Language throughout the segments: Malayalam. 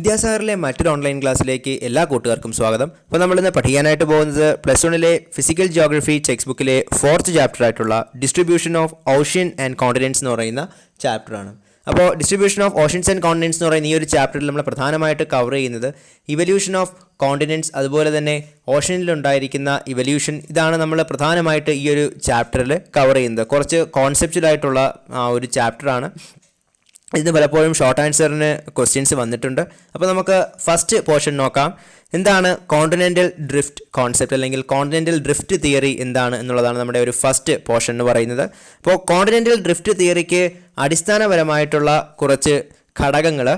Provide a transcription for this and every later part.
വിദ്യാസാഗറിലെ മറ്റൊരു ഓൺലൈൻ ക്ലാസ്സിലേക്ക് എല്ലാ കൂട്ടുകാർക്കും സ്വാഗതം. അപ്പോൾ നമ്മളിന്ന് പഠിക്കാനായിട്ട് പോകുന്നത് +1 ഫിസിക്കൽ ജിയോഗ്രഫി ടെക്സ്റ്റ് ബുക്കിലെ 4th ചാപ്റ്റർ ആയിട്ടുള്ള distribution of ocean and continents എന്ന് പറയുന്ന ചാപ്റ്ററാണ്. അപ്പോൾ distribution of oceans and continents എന്ന് പറയുന്ന ഈ ഒരു ചാപ്റ്ററിൽ നമ്മൾ പ്രധാനമായിട്ട് കവർ ചെയ്യുന്നത് ഇവല്യൂഷൻ ഓഫ് കോണ്ടിനെൻറ്റ്സ്, അതുപോലെ തന്നെ ഓഷ്യനിലുണ്ടായിരിക്കുന്ന ഇവല്യൂഷൻ. ഇതാണ് നമ്മൾ പ്രധാനമായിട്ട് ഈ ഒരു ചാപ്റ്ററിൽ കവർ ചെയ്യുന്നത്. കുറച്ച് കോൺസെപ്റ്റുവലായിട്ടുള്ള ഒരു ചാപ്റ്ററാണ്. ഇതിന് പലപ്പോഴും ഷോർട്ട് ആൻസറിന് ക്വസ്റ്റ്യൻസ് വന്നിട്ടുണ്ട്. അപ്പോൾ നമുക്ക് ഫസ്റ്റ് പോർഷൻ നോക്കാം. എന്താണ് കോണ്ടിനെൻ്റൽ ഡ്രിഫ്റ്റ് കോൺസെപ്റ്റ് അല്ലെങ്കിൽ കോണ്ടിനെൻ്റൽ ഡ്രിഫ്റ്റ് തിയറി എന്താണ് എന്നുള്ളതാണ് നമ്മുടെ ഒരു ഫസ്റ്റ് പോർഷൻ എന്ന് പറയുന്നത്. അപ്പോൾ കോണ്ടിനെൻ്റൽ ഡ്രിഫ്റ്റ് തിയറിക്ക് അടിസ്ഥാനപരമായിട്ടുള്ള കുറച്ച് ഘടകങ്ങൾ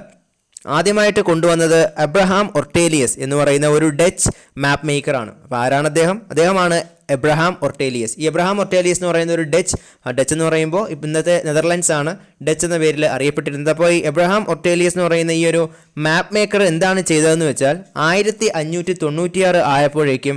ആദ്യമായിട്ട് കൊണ്ടുവന്നത് അബ്രഹാം ഒർട്ടേലിയസ് എന്ന് പറയുന്ന ഒരു ഡച്ച് മാപ്പ് മേക്കറാണ്. അപ്പോൾ ആരാണ് അദ്ദേഹം? അദ്ദേഹമാണ് എബ്രഹാം ഒർട്ടേലിയസ്. ഈ എബ്രഹാം ഒർട്ടേലിയസ് എന്ന് പറയുന്ന ഒരു ഡച്ച് എന്ന് പറയുമ്പോൾ ഇന്നത്തെ നെതർലൻഡ്സ് ആണ് ഡച്ച് എന്ന പേരിൽ അറിയപ്പെട്ടിരുന്നത്. അപ്പോൾ ഈ എബ്രഹാം ഒർട്ടേലിയസ് എന്ന് പറയുന്ന ഈ ഒരു മാപ്പ് മേക്കർ എന്താണ് ചെയ്തതെന്ന് വെച്ചാൽ 1596 ആയപ്പോഴേക്കും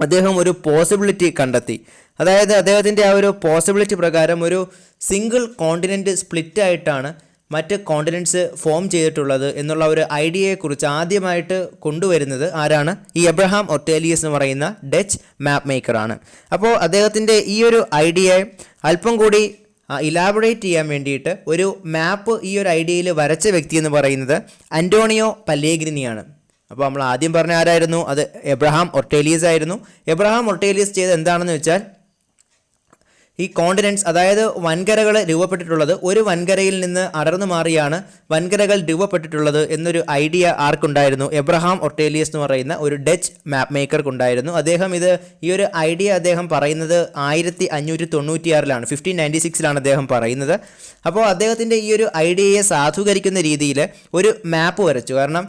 അദ്ദേഹം ഒരു പോസിബിലിറ്റി കണ്ടെത്തി. അതായത് അദ്ദേഹത്തിൻ്റെ ആ ഒരു പോസിബിലിറ്റി പ്രകാരം ഒരു സിംഗിൾ കോണ്ടിനെൻറ്റ് സ്പ്ലിറ്റായിട്ടാണ് മറ്റ് കോണ്ടിനെൻറ്റ്സ് ഫോം ചെയ്തിട്ടുള്ളത് എന്നുള്ള ഒരു ഐഡിയയെക്കുറിച്ച് ആദ്യമായിട്ട് കൊണ്ടുവരുന്നത് ആരാണ്? ഈ എബ്രഹാം ഒർട്ടേലിയസ് എന്ന് പറയുന്ന ഡച്ച് മാപ്പ് മേക്കറാണ്. അപ്പോൾ അദ്ദേഹത്തിൻ്റെ ഈ ഒരു ഐഡിയയെ അല്പം കൂടി ഇലാബറേറ്റ് ചെയ്യാൻ വേണ്ടിയിട്ട് ഒരു മാപ്പ് ഈ ഒരു ഐഡിയയിൽ വരച്ച വ്യക്തി എന്ന് പറയുന്നത് അന്റോണിയോ പല്ലേഗ്രിനിയാണ്. അപ്പോൾ നമ്മൾ ആദ്യം പറഞ്ഞ ആരായിരുന്നു? അത് എബ്രഹാം ഒർട്ടേലിയസ് ആയിരുന്നു. എബ്രഹാം ഒർട്ടേലിയസ് ചെയ്ത് എന്താണെന്ന് വെച്ചാൽ ഈ കോണ്ടിനെൻറ്റ്സ്, അതായത് വൻകരകൾ രൂപപ്പെട്ടിട്ടുള്ളത് ഒരു വൻകരയിൽ നിന്ന് അടർന്നു മാറിയാണ് വൻകരകൾ രൂപപ്പെട്ടിട്ടുള്ളത് എന്നൊരു ഐഡിയ ആർക്കുണ്ടായിരുന്നു? എബ്രഹാം ഒർട്ടേലിയസ് എന്ന് പറയുന്ന ഒരു ഡച്ച് മാപ്പ് മേക്കർക്കുണ്ടായിരുന്നു. ഈ ഒരു ഐഡിയ അദ്ദേഹം പറയുന്നത് 1596 1596 അദ്ദേഹം പറയുന്നത്. അപ്പോൾ അദ്ദേഹത്തിൻ്റെ ഈ ഒരു ഐഡിയയെ സാധൂകരിക്കുന്ന രീതിയിൽ ഒരു മാപ്പ് വരച്ചു. കാരണം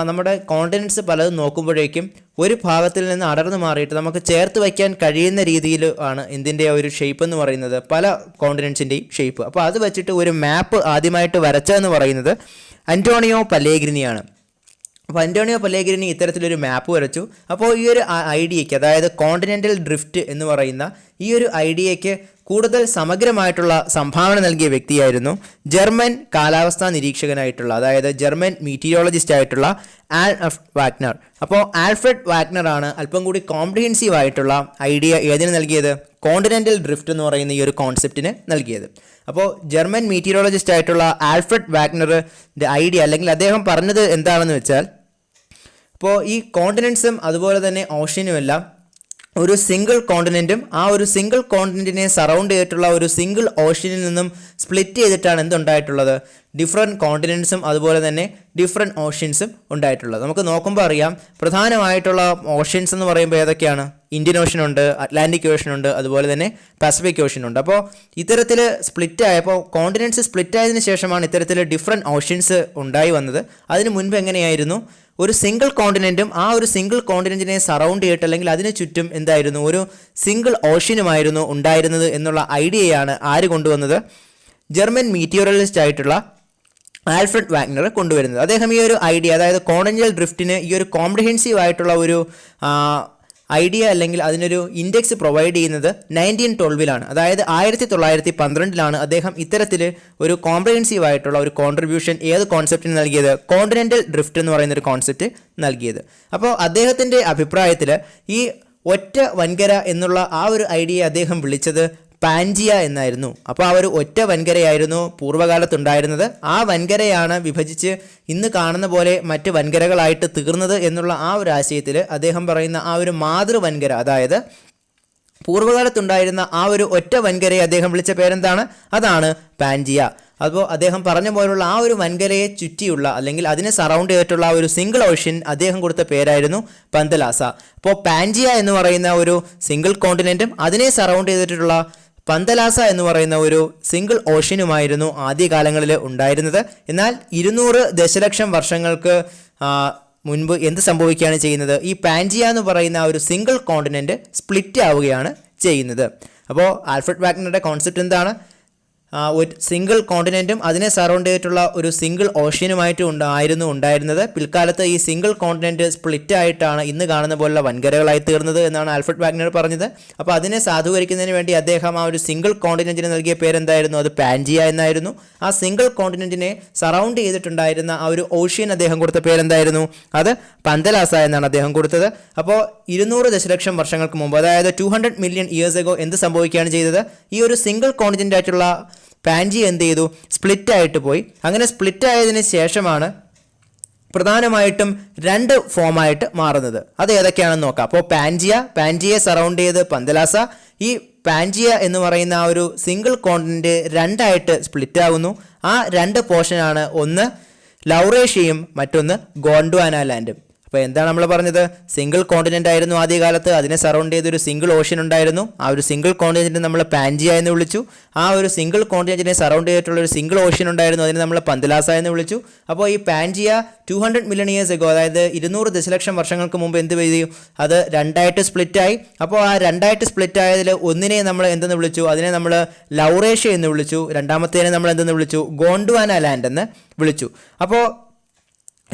നമ്മുടെ കോണ്ടിനെൻറ്റ്സ് പലതും നോക്കുമ്പോഴേക്കും ഒരു ഭാഗത്തിൽ നിന്ന് അടർന്നു മാറിയിട്ട് നമുക്ക് ചേർത്ത് വയ്ക്കാൻ കഴിയുന്ന രീതിയിൽ ആണ് ഇതിൻ്റെ ഒരു ഷേപ്പ് എന്ന് പറയുന്നത്, പല കോണ്ടിനെൻറ്റ്സിൻ്റെയും ഷേപ്പ്. അപ്പോൾ അത് വെച്ചിട്ട് ഒരു മാപ്പ് ആദ്യമായിട്ട് വരച്ചതെന്ന് പറയുന്നത് അന്റോണിയോ പല്ലേഗ്രിനിയാണ്. അപ്പോൾ അന്റോണിയോ പല്ലേഗ്രിനി ഇത്തരത്തിലൊരു മാപ്പ് വരച്ചു. അപ്പോൾ ഈ ഒരു ഐഡിയയ്ക്ക്, അതായത് കോണ്ടിനെൻ്റൽ ഡ്രിഫ്റ്റ് എന്ന് പറയുന്ന ഈ ഒരു ഐഡിയയ്ക്ക് കൂടുതൽ സമഗ്രമായിട്ടുള്ള സംഭാവന നൽകിയ വ്യക്തിയായിരുന്നു ജർമ്മൻ കാലാവസ്ഥാ നിരീക്ഷകനായിട്ടുള്ള, അതായത് ജർമ്മൻ മീറ്റീരിയോളജിസ്റ്റ് ആയിട്ടുള്ള ആൽഫ്രഡ് വാഗ്നർ. അപ്പോൾ ആൽഫ്രഡ് വാഗ്നർ ആണ് അല്പം കൂടി കോംപ്രിഹെൻസീവ് ആയിട്ടുള്ള ഐഡിയ ഏതിന് നൽകിയത്? കോണ്ടിനെൻ്റൽ ഡ്രിഫ്റ്റ് എന്ന് പറയുന്ന ഈ ഒരു കോൺസെപ്റ്റിന് നൽകിയത്. അപ്പോൾ ജർമ്മൻ മീറ്റീരിയോളജിസ്റ്റ് ആയിട്ടുള്ള ആൽഫ്രഡ് വാഗ്നറിൻ്റെ ഐഡിയ, അല്ലെങ്കിൽ അദ്ദേഹം പറഞ്ഞത് എന്താണെന്ന് വെച്ചാൽ, ഇപ്പോൾ ഈ കോണ്ടിനെൻറ്റ്സും അതുപോലെ തന്നെ ഓഷ്യനുമെല്ലാം ഒരു സിംഗിൾ കോണ്ടിനെൻറ്റും ആ ഒരു സിംഗിൾ കോണ്ടിനെൻറ്റിനെ സറൗണ്ട് ചെയ്തിട്ടുള്ള ഒരു സിംഗിൾ ഓഷ്യനിൽ നിന്നും സ്പ്ലിറ്റ് ചെയ്തിട്ടാണ് എന്തുണ്ടായിട്ടുള്ളത്? ഡിഫറെൻറ്റ് കോണ്ടിനെൻറ്റ്സും അതുപോലെ തന്നെ ഡിഫറെൻറ്റ് ഓഷ്യൻസും ഉണ്ടായിട്ടുള്ളത്. നമുക്ക് നോക്കുമ്പോൾ അറിയാം, പ്രധാനമായിട്ടുള്ള ഓഷ്യൻസ് എന്ന് പറയുമ്പോൾ ഏതൊക്കെയാണ്? ഇന്ത്യൻ ഓഷൻ ഉണ്ട്, അറ്റ്ലാന്റിക് ഓഷൻ ഉണ്ട്, അതുപോലെ തന്നെ പസഫിക് ഓഷൻ ഉണ്ട്. അപ്പോൾ ഇത്തരത്തിൽ സ്പ്ലിറ്റ് ആയപ്പോൾ കോണ്ടിനെൻറ്റ്സ് സ്പ്ലിറ്റ് ആയതിനു ശേഷമാണ് ഇത്തരത്തിൽ ഡിഫറെൻറ്റ് ഓഷ്യൻസ് ഉണ്ടായി വന്നത്. അതിന് മുൻപ് എങ്ങനെയായിരുന്നു? ഒരു സിംഗിൾ കോണ്ടിനെൻറ്റും ആ ഒരു സിംഗിൾ കോണ്ടിനെൻറ്റിനെ സറൗണ്ട് ചെയ്തിട്ട് അല്ലെങ്കിൽ അതിന് ചുറ്റും എന്തായിരുന്നു? ഒരു സിംഗിൾ ഓഷ്യനുമായിരുന്നു ഉണ്ടായിരുന്നത് എന്നുള്ള ഐഡിയയാണ് ആര് കൊണ്ടുവന്നത്? ജർമ്മൻ മീറ്റിയോറോളജിസ്റ്റ് ആയിട്ടുള്ള ആൽഫ്രഡ് വാഗ്നർ കൊണ്ടുവരുന്നത്. അദ്ദേഹം ഈ ഒരു ഐഡിയ, അതായത് കോണ്ടിനെൻ്റൽ ഡ്രിഫ്റ്റിന് ഈ ഒരു കോംപ്രിഹെൻസീവ് ആയിട്ടുള്ള ഒരു ഐഡിയ അല്ലെങ്കിൽ അതിനൊരു ഇൻഡെക്സ് പ്രൊവൈഡ് ചെയ്യുന്നത് 1912 അതായത് 1912 അദ്ദേഹം ഇത്തരത്തിൽ ഒരു കോംപ്രിഹെൻസീവ് ആയിട്ടുള്ള ഒരു കോൺട്രിബ്യൂഷൻ ഏത് കോൺസെപ്റ്റിന് നൽകിയത്? കോണ്ടിനെൻ്റൽ ഡ്രിഫ്റ്റ് എന്ന് പറയുന്ന ഒരു കോൺസെപ്റ്റ് നൽകിയത്. അപ്പോൾ അദ്ദേഹത്തിൻ്റെ അഭിപ്രായത്തിൽ ഈ ഒറ്റ വൻകര എന്നുള്ള ആ ഒരു ഐഡിയ അദ്ദേഹം വിളിച്ചത് പാൻജിയ എന്നായിരുന്നു. അപ്പോൾ ആ ഒരു ഒറ്റ വൻകരയായിരുന്നു പൂർവ്വകാലത്തുണ്ടായിരുന്നത്. ആ വൻകരയാണ് വിഭജിച്ച് ഇന്ന് കാണുന്ന പോലെ മറ്റ് വൻകരകളായിട്ട് തീർന്നത് എന്നുള്ള ആ ഒരു ആശയത്തിൽ അദ്ദേഹം പറയുന്ന ആ ഒരു മാതൃ വൻകര, അതായത് പൂർവ്വകാലത്തുണ്ടായിരുന്ന ആ ഒരു ഒറ്റ വൻകരയെ അദ്ദേഹം വിളിച്ച പേരെന്താണ്? അതാണ് പാൻജിയ. അപ്പോൾ അദ്ദേഹം പറഞ്ഞ പോലുള്ള ആ ഒരു വൻകരയെ ചുറ്റിയുള്ള അല്ലെങ്കിൽ അതിനെ സറൗണ്ട് ചെയ്തിട്ടുള്ള ആ ഒരു സിംഗിൾ ഓഷ്യൻ അദ്ദേഹം കൊടുത്ത പേരായിരുന്നു പന്തലാസ. അപ്പോൾ പാൻജിയ എന്ന് പറയുന്ന ഒരു സിംഗിൾ കോണ്ടിനെൻറ്റും അതിനെ സറൗണ്ട് ചെയ്തിട്ടുള്ള പന്തലാസ എന്ന് പറയുന്ന ഒരു സിംഗിൾ ഓഷ്യനുമായിരുന്നു ആദ്യകാലങ്ങളിൽ ഉണ്ടായിരുന്നത്. എന്നാൽ 200 ദശലക്ഷം വർഷങ്ങൾക്ക് മുൻപ് എന്ത് സംഭവിക്കുകയാണ് ചെയ്യുന്നത്? ഈ പാൻജിയ എന്ന് പറയുന്ന ആ ഒരു സിംഗിൾ കോണ്ടിനെൻറ്റ് സ്പ്ലിറ്റ് ആവുകയാണ് ചെയ്യുന്നത്. അപ്പോൾ ആൽഫ്രഡ് വാഗ്നറുടെ കോൺസെപ്റ്റ് എന്താണ്? ഒരു സിംഗിൾ കോണ്ടിനെൻറ്റും അതിനെ സറൗണ്ട് ചെയ്തിട്ടുള്ള ഒരു സിംഗിൾ ഓഷ്യനുമായിട്ട് ഉണ്ടായിരുന്നത്. പിൽക്കാലത്ത് ഈ സിംഗിൾ കോണ്ടിനെൻറ്റ് സ്പ്ലിറ്റ് ആയിട്ടാണ് ഇന്ന് കാണുന്ന പോലുള്ള വൻകരകളായി തീർന്നത് എന്നാണ് ആൽഫ്രഡ് വാഗ്നർ പറഞ്ഞത്. അപ്പോൾ അതിനെ സാധൂകരിക്കുന്നതിന് വേണ്ടി അദ്ദേഹം ആ ഒരു സിംഗിൾ കോണ്ടിനെൻറ്റിന് നൽകിയ പേരെന്തായിരുന്നു? അത് പാൻജിയ എന്നായിരുന്നു. ആ സിംഗിൾ കോണ്ടിനെൻറ്റിനെ സറൗണ്ട് ചെയ്തിട്ടുണ്ടായിരുന്ന ആ ഒരു ഓഷ്യൻ അദ്ദേഹം കൊടുത്ത പേരെന്തായിരുന്നു? അത് പന്തലാസ എന്നാണ് അദ്ദേഹം കൊടുത്തത്. അപ്പോൾ 200 ദശലക്ഷം വർഷങ്ങൾക്ക് മുമ്പ്, അതായത് 200 മില്യൺ ഇയേഴ്സ് എഗോ എന്ത് സംഭവിക്കുകയാണ് ചെയ്തത്? ഈ ഒരു സിംഗിൾ കോണ്ടിനെൻ്റ് ആയിട്ടുള്ള പാൻജിയ എന്ത് ചെയ്തു? സ്പ്ലിറ്റ് ആയിട്ട് പോയി. അങ്ങനെ സ്പ്ലിറ്റ് ആയതിനു ശേഷമാണ് പ്രധാനമായിട്ടും 2 ഫോമായിട്ട് മാറുന്നത്. അത് ഏതൊക്കെയാണെന്ന് നോക്കാം. അപ്പോൾ പാൻജിയയെ സറൗണ്ട് ചെയ്ത് പന്തലാസ. ഈ പാൻജിയ എന്ന് പറയുന്ന ആ ഒരു സിംഗിൾ കോണ്ടിനെൻ്റ് 2ആയിട്ട് സ്പ്ലിറ്റ് ആകുന്നു. ആ 2 പോർഷനാണ്, ഒന്ന് ലൗറേഷ്യയും മറ്റൊന്ന് ഗോണ്ട്വാന ലാൻഡും. അപ്പോൾ എന്താണ് നമ്മൾ പറഞ്ഞത്? സിംഗിൾ കോണ്ടിനെൻ്റ് ആയിരുന്നു ആദ്യകാലത്ത്, അതിനെ സറൗണ്ട് ചെയ്തൊരു സിംഗിൾ ഓഷ്യൻ ഉണ്ടായിരുന്നു. ആ ഒരു സിംഗിൾ കോണ്ടിനെൻറ്റിനെ നമ്മൾ പാൻജിയ എന്ന് വിളിച്ചു. ആ ഒരു സിംഗിൾ കോണ്ടിനെൻറ്റിനെ സറൗണ്ട് ചെയ്തിട്ടുള്ള ഒരു സിംഗിൾ ഓഷ്യൻ ഉണ്ടായിരുന്നു, അതിനെ നമ്മൾ പന്തലാസ എന്ന് വിളിച്ചു. അപ്പോൾ ഈ പാൻജിയ 200 മില്യൺ ഇയേഴ്സ് എഗോ, അതായത് 200 ദശലക്ഷം വർഷങ്ങൾക്ക് മുമ്പ് എന്ത് ചെയ്തു? അത് 2ആയിട്ട് സ്പ്ലിറ്റായി. അപ്പോൾ ആ 2ആയിട്ട് സ്പ്ലിറ്റ് ആയതിൽ ഒന്നിനെ നമ്മൾ എന്തെന്ന് വിളിച്ചു? അതിനെ നമ്മൾ ലൗറേഷ്യ എന്ന് വിളിച്ചു. രണ്ടാമത്തേനെ നമ്മൾ എന്തെന്ന് വിളിച്ചു? ഗോണ്ട്വാന ലാൻഡ് എന്ന് വിളിച്ചു. അപ്പോൾ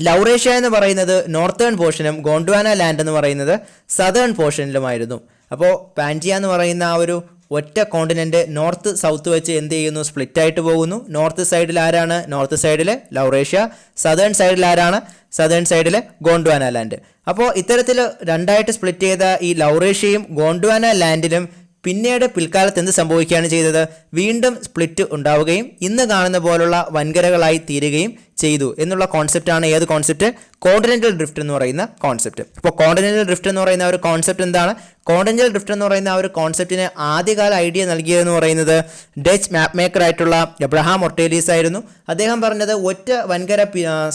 ലൗറേഷ്യ എന്ന് പറയുന്നത് നോർത്തേൺ പോർഷനും ഗോണ്ട്വാന ലാൻഡ് എന്ന് പറയുന്നത് സദേൺ പോർഷനിലുമായിരുന്നു. അപ്പോൾ പാൻജിയ എന്ന് പറയുന്ന ആ ഒരു ഒറ്റ കോണ്ടിനെൻ്റ് നോർത്ത് സൗത്ത് വെച്ച് എന്ത് ചെയ്യുന്നു? സ്പ്ലിറ്റ് ആയിട്ട് പോകുന്നു. നോർത്ത് സൈഡിൽ ആരാണ്? നോർത്ത് സൈഡിൽ ലൗറേഷ്യ. സദേൺ സൈഡിൽ ആരാണ്? സദേൺ സൈഡിൽ ഗോണ്ട്വാന ലാൻഡ്. അപ്പോൾ ഇത്തരത്തിൽ 2ആയിട്ട് സ്പ്ലിറ്റ് ചെയ്ത ഈ ലൗറേഷ്യയും ഗോണ്ട്വാന ലാൻഡിലും പിന്നീട് പിൽക്കാലത്ത് എന്ത് സംഭവിക്കുകയാണ് ചെയ്തത്? വീണ്ടും സ്പ്ലിറ്റ് ഉണ്ടാവുകയും ഇന്ന് കാണുന്ന പോലുള്ള വൻകരകളായി തീരുകയും ചെയ്തു എന്നുള്ള കോൺസെപ്റ്റാണ്. ഏത് കോൺസെപ്റ്റ്? കോണ്ടിനെൻ്റൽ ഡ്രിഫ്റ്റ് എന്ന് പറയുന്ന കോൺസെപ്റ്റ്. അപ്പോൾ കോണ്ടിനെൻ്റൽ ഡ്രിഫ്റ്റ് എന്ന് പറയുന്ന ഒരു കോൺസെപ്റ്റ് എന്താണ്? കോണ്ടിനെൻ്റൽ ഡ്രിഫ്റ്റ് എന്ന് പറയുന്ന ആ ഒരു കോൺസെപ്റ്റിന് ആദ്യകാല ഐഡിയ നൽകിയതെന്ന് പറയുന്നത് ഡച്ച് മാപ്പ് മേക്കർ ആയിട്ടുള്ള എബ്രഹാം ഒർട്ടേലിയസ് ആയിരുന്നു. അദ്ദേഹം പറഞ്ഞത് ഒറ്റ വൻകര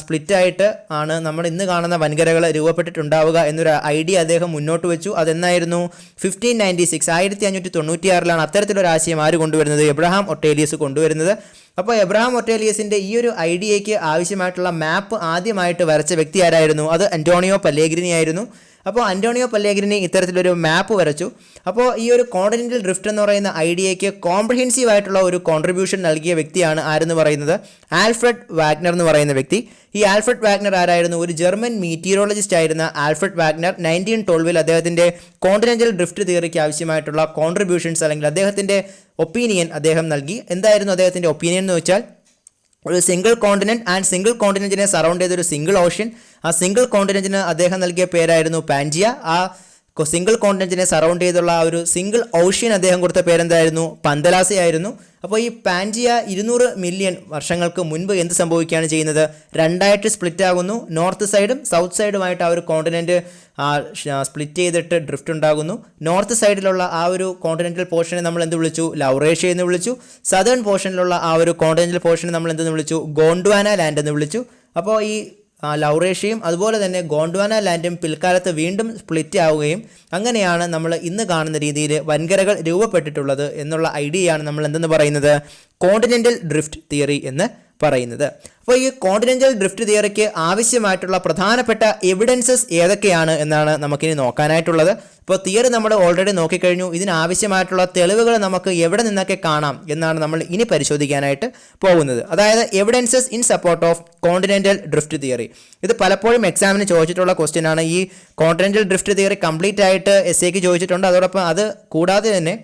സ്പ്ലിറ്റ് ആയിട്ട് ആണ് നമ്മൾ ഇന്ന് കാണുന്ന വൻകരകൾ രൂപപ്പെട്ടിട്ടുണ്ടാവുക എന്നൊരു ഐഡിയ അദ്ദേഹം മുന്നോട്ട് വെച്ചു. അതെന്നായിരുന്നു? 1596 1596 അത്തരത്തിലൊരു ആശയം ആര് കൊണ്ടുവരുന്നത്? എബ്രഹാം ഒർട്ടേലിയസ് കൊണ്ടുവരുന്നത്. അപ്പോൾ എബ്രഹാം ഒർട്ടേലിയസിൻ്റെ ഈ ഒരു ഐഡിയയ്ക്ക് ആവശ്യമായിട്ടുള്ള മാപ്പ് ആദ്യമായിട്ട് വരച്ച വ്യക്തി ആരായിരുന്നു? അത് അന്റോണിയോ പല്ലേഗ്രിനി ആയിരുന്നു. അപ്പോൾ അന്റോണിയോ പല്ലേഗ്രിനി ഇത്തരത്തിലൊരു മാപ്പ് വരച്ചു. അപ്പോൾ ഈ ഒരു കോണ്ടിനെൻ്റൽ ഡ്രിഫ്റ്റ് എന്ന് പറയുന്ന ഐഡിയയ്ക്ക് കോംപ്രഹെൻസീവ് ആയിട്ടുള്ള ഒരു കോൺട്രിബ്യൂഷൻ നൽകിയ വ്യക്തിയാണ് ആരെന്ന് പറയുന്നത്? ആൽഫ്രഡ് വാഗ്നർ എന്ന് പറയുന്ന വ്യക്തി. ഈ ആൽഫ്രഡ് വാഗ്നർ ആരായിരുന്നു? ഒരു ജർമ്മൻ മീറ്റിയോളജിസ്റ്റ് ആയിരുന്ന ആൽഫ്രഡ് വാഗ്നർ 1912 അദ്ദേഹത്തിൻ്റെ കോണ്ടിനെൻ്റൽ ഡ്രിഫ്റ്റ് തിയറിക്ക് ആവശ്യമായിട്ടുള്ള കോൺട്രിബ്യൂഷൻസ് അല്ലെങ്കിൽ അദ്ദേഹത്തിൻ്റെ ഒപ്പീനിയൻ അദ്ദേഹം നൽകി. എന്തായിരുന്നു അദ്ദേഹത്തിൻ്റെ ഒപ്പീനിയൻ എന്ന് വെച്ചാൽ, ഒരു സിംഗിൾ കോണ്ടിനെൻറ്റ് ആൻഡ് സിംഗിൾ കോണ്ടിനെൻറ്റിനെ സറൗണ്ട് ചെയ്തൊരു സിംഗിൾ ഓഷ്യൻ. ആ സിംഗിൾ കോണ്ടിനെൻറ്റിന് അദ്ദേഹം നൽകിയ പേരായിരുന്നു പാൻജിയ. ആ സിംഗിൾ കോണ്ടിനെൻറ്റിനെ സറൗണ്ട് ചെയ്തുള്ള ആ ഒരു സിംഗിൾ ഓഷ്യൻ അദ്ദേഹം കൊടുത്ത പേരെന്തായിരുന്നു? പന്തലാസയായിരുന്നു. അപ്പോൾ ഈ പാൻജിയ 200 മില്യൺ വർഷങ്ങൾക്ക് മുൻപ് എന്ത് സംഭവിക്കുകയാണ് ചെയ്യുന്നത്? 2ആയിട്ട് സ്പ്ലിറ്റ് ആകുന്നു. നോർത്ത് സൈഡും സൗത്ത് സൈഡുമായിട്ട് ആ ഒരു കോണ്ടിനെൻറ്റ് സ്പ്ലിറ്റ് ചെയ്തിട്ട് ഡ്രിഫ്റ്റ് ഉണ്ടാകുന്നു. നോർത്ത് സൈഡിലുള്ള ആ ഒരു കോണ്ടിനെൻ്റൽ പോർഷനെ നമ്മൾ എന്ത് വിളിച്ചു? ലൗറേഷ്യ എന്ന് വിളിച്ചു. സദേൺ പോർഷനിലുള്ള ആ ഒരു കോണ്ടിനെൻ്റൽ പോർഷനെ നമ്മൾ എന്തെന്ന് വിളിച്ചു? ഗോണ്ട്വാന ലാൻഡ് എന്ന് വിളിച്ചു. അപ്പോൾ ഈ ലൗറേഷ്യയും അതുപോലെ തന്നെ ഗോണ്ട്വാന ലാൻഡും പിൽക്കാലത്ത് വീണ്ടും സ്പ്ലിറ്റ് ആവുകയും അങ്ങനെയാണ് നമ്മൾ ഇന്ന് കാണുന്ന രീതിയിൽ വൻകരകൾ രൂപപ്പെട്ടിട്ടുള്ളത് എന്നുള്ള ഐഡിയയാണ് നമ്മൾ എന്തെന്ന് പറയുന്നത്? കോണ്ടിനെൻ്റൽ ഡ്രിഫ്റ്റ് തിയറി എന്ന് പറയുന്നത്. അപ്പോൾ ഈ കോണ്ടിനെൻ്റൽ ഡ്രിഫ്റ്റ് തിയറിക്ക് ആവശ്യമായിട്ടുള്ള പ്രധാനപ്പെട്ട എവിഡൻസസ് ഏതൊക്കെയാണ് എന്നാണ് നമുക്കിനി നോക്കാനായിട്ടുള്ളത്. ഇപ്പോൾ തിയറി നമ്മൾ ഓൾറെഡി നോക്കിക്കഴിഞ്ഞു. ഇതിനാവശ്യമായിട്ടുള്ള തെളിവുകൾ നമുക്ക് എവിടെ നിന്നൊക്കെ കാണാം എന്നാണ് നമ്മൾ ഇനി പരിശോധിക്കാനായിട്ട് പോകുന്നത്. അതായത് evidences in support of continental drift theory. ഇത് പലപ്പോഴും എക്സാമിന് ചോദിച്ചിട്ടുള്ള ക്വസ്റ്റ്യൻ ആണ്. ഈ കോണ്ടിനെൻ്റൽ ഡ്രിഫ്റ്റ് തിയറി കംപ്ലീറ്റ് ആയിട്ട് എസ്സേക്ക് ചോദിച്ചിട്ടുണ്ട്. അതോടൊപ്പം അത് കൂടാതെ തന്നെ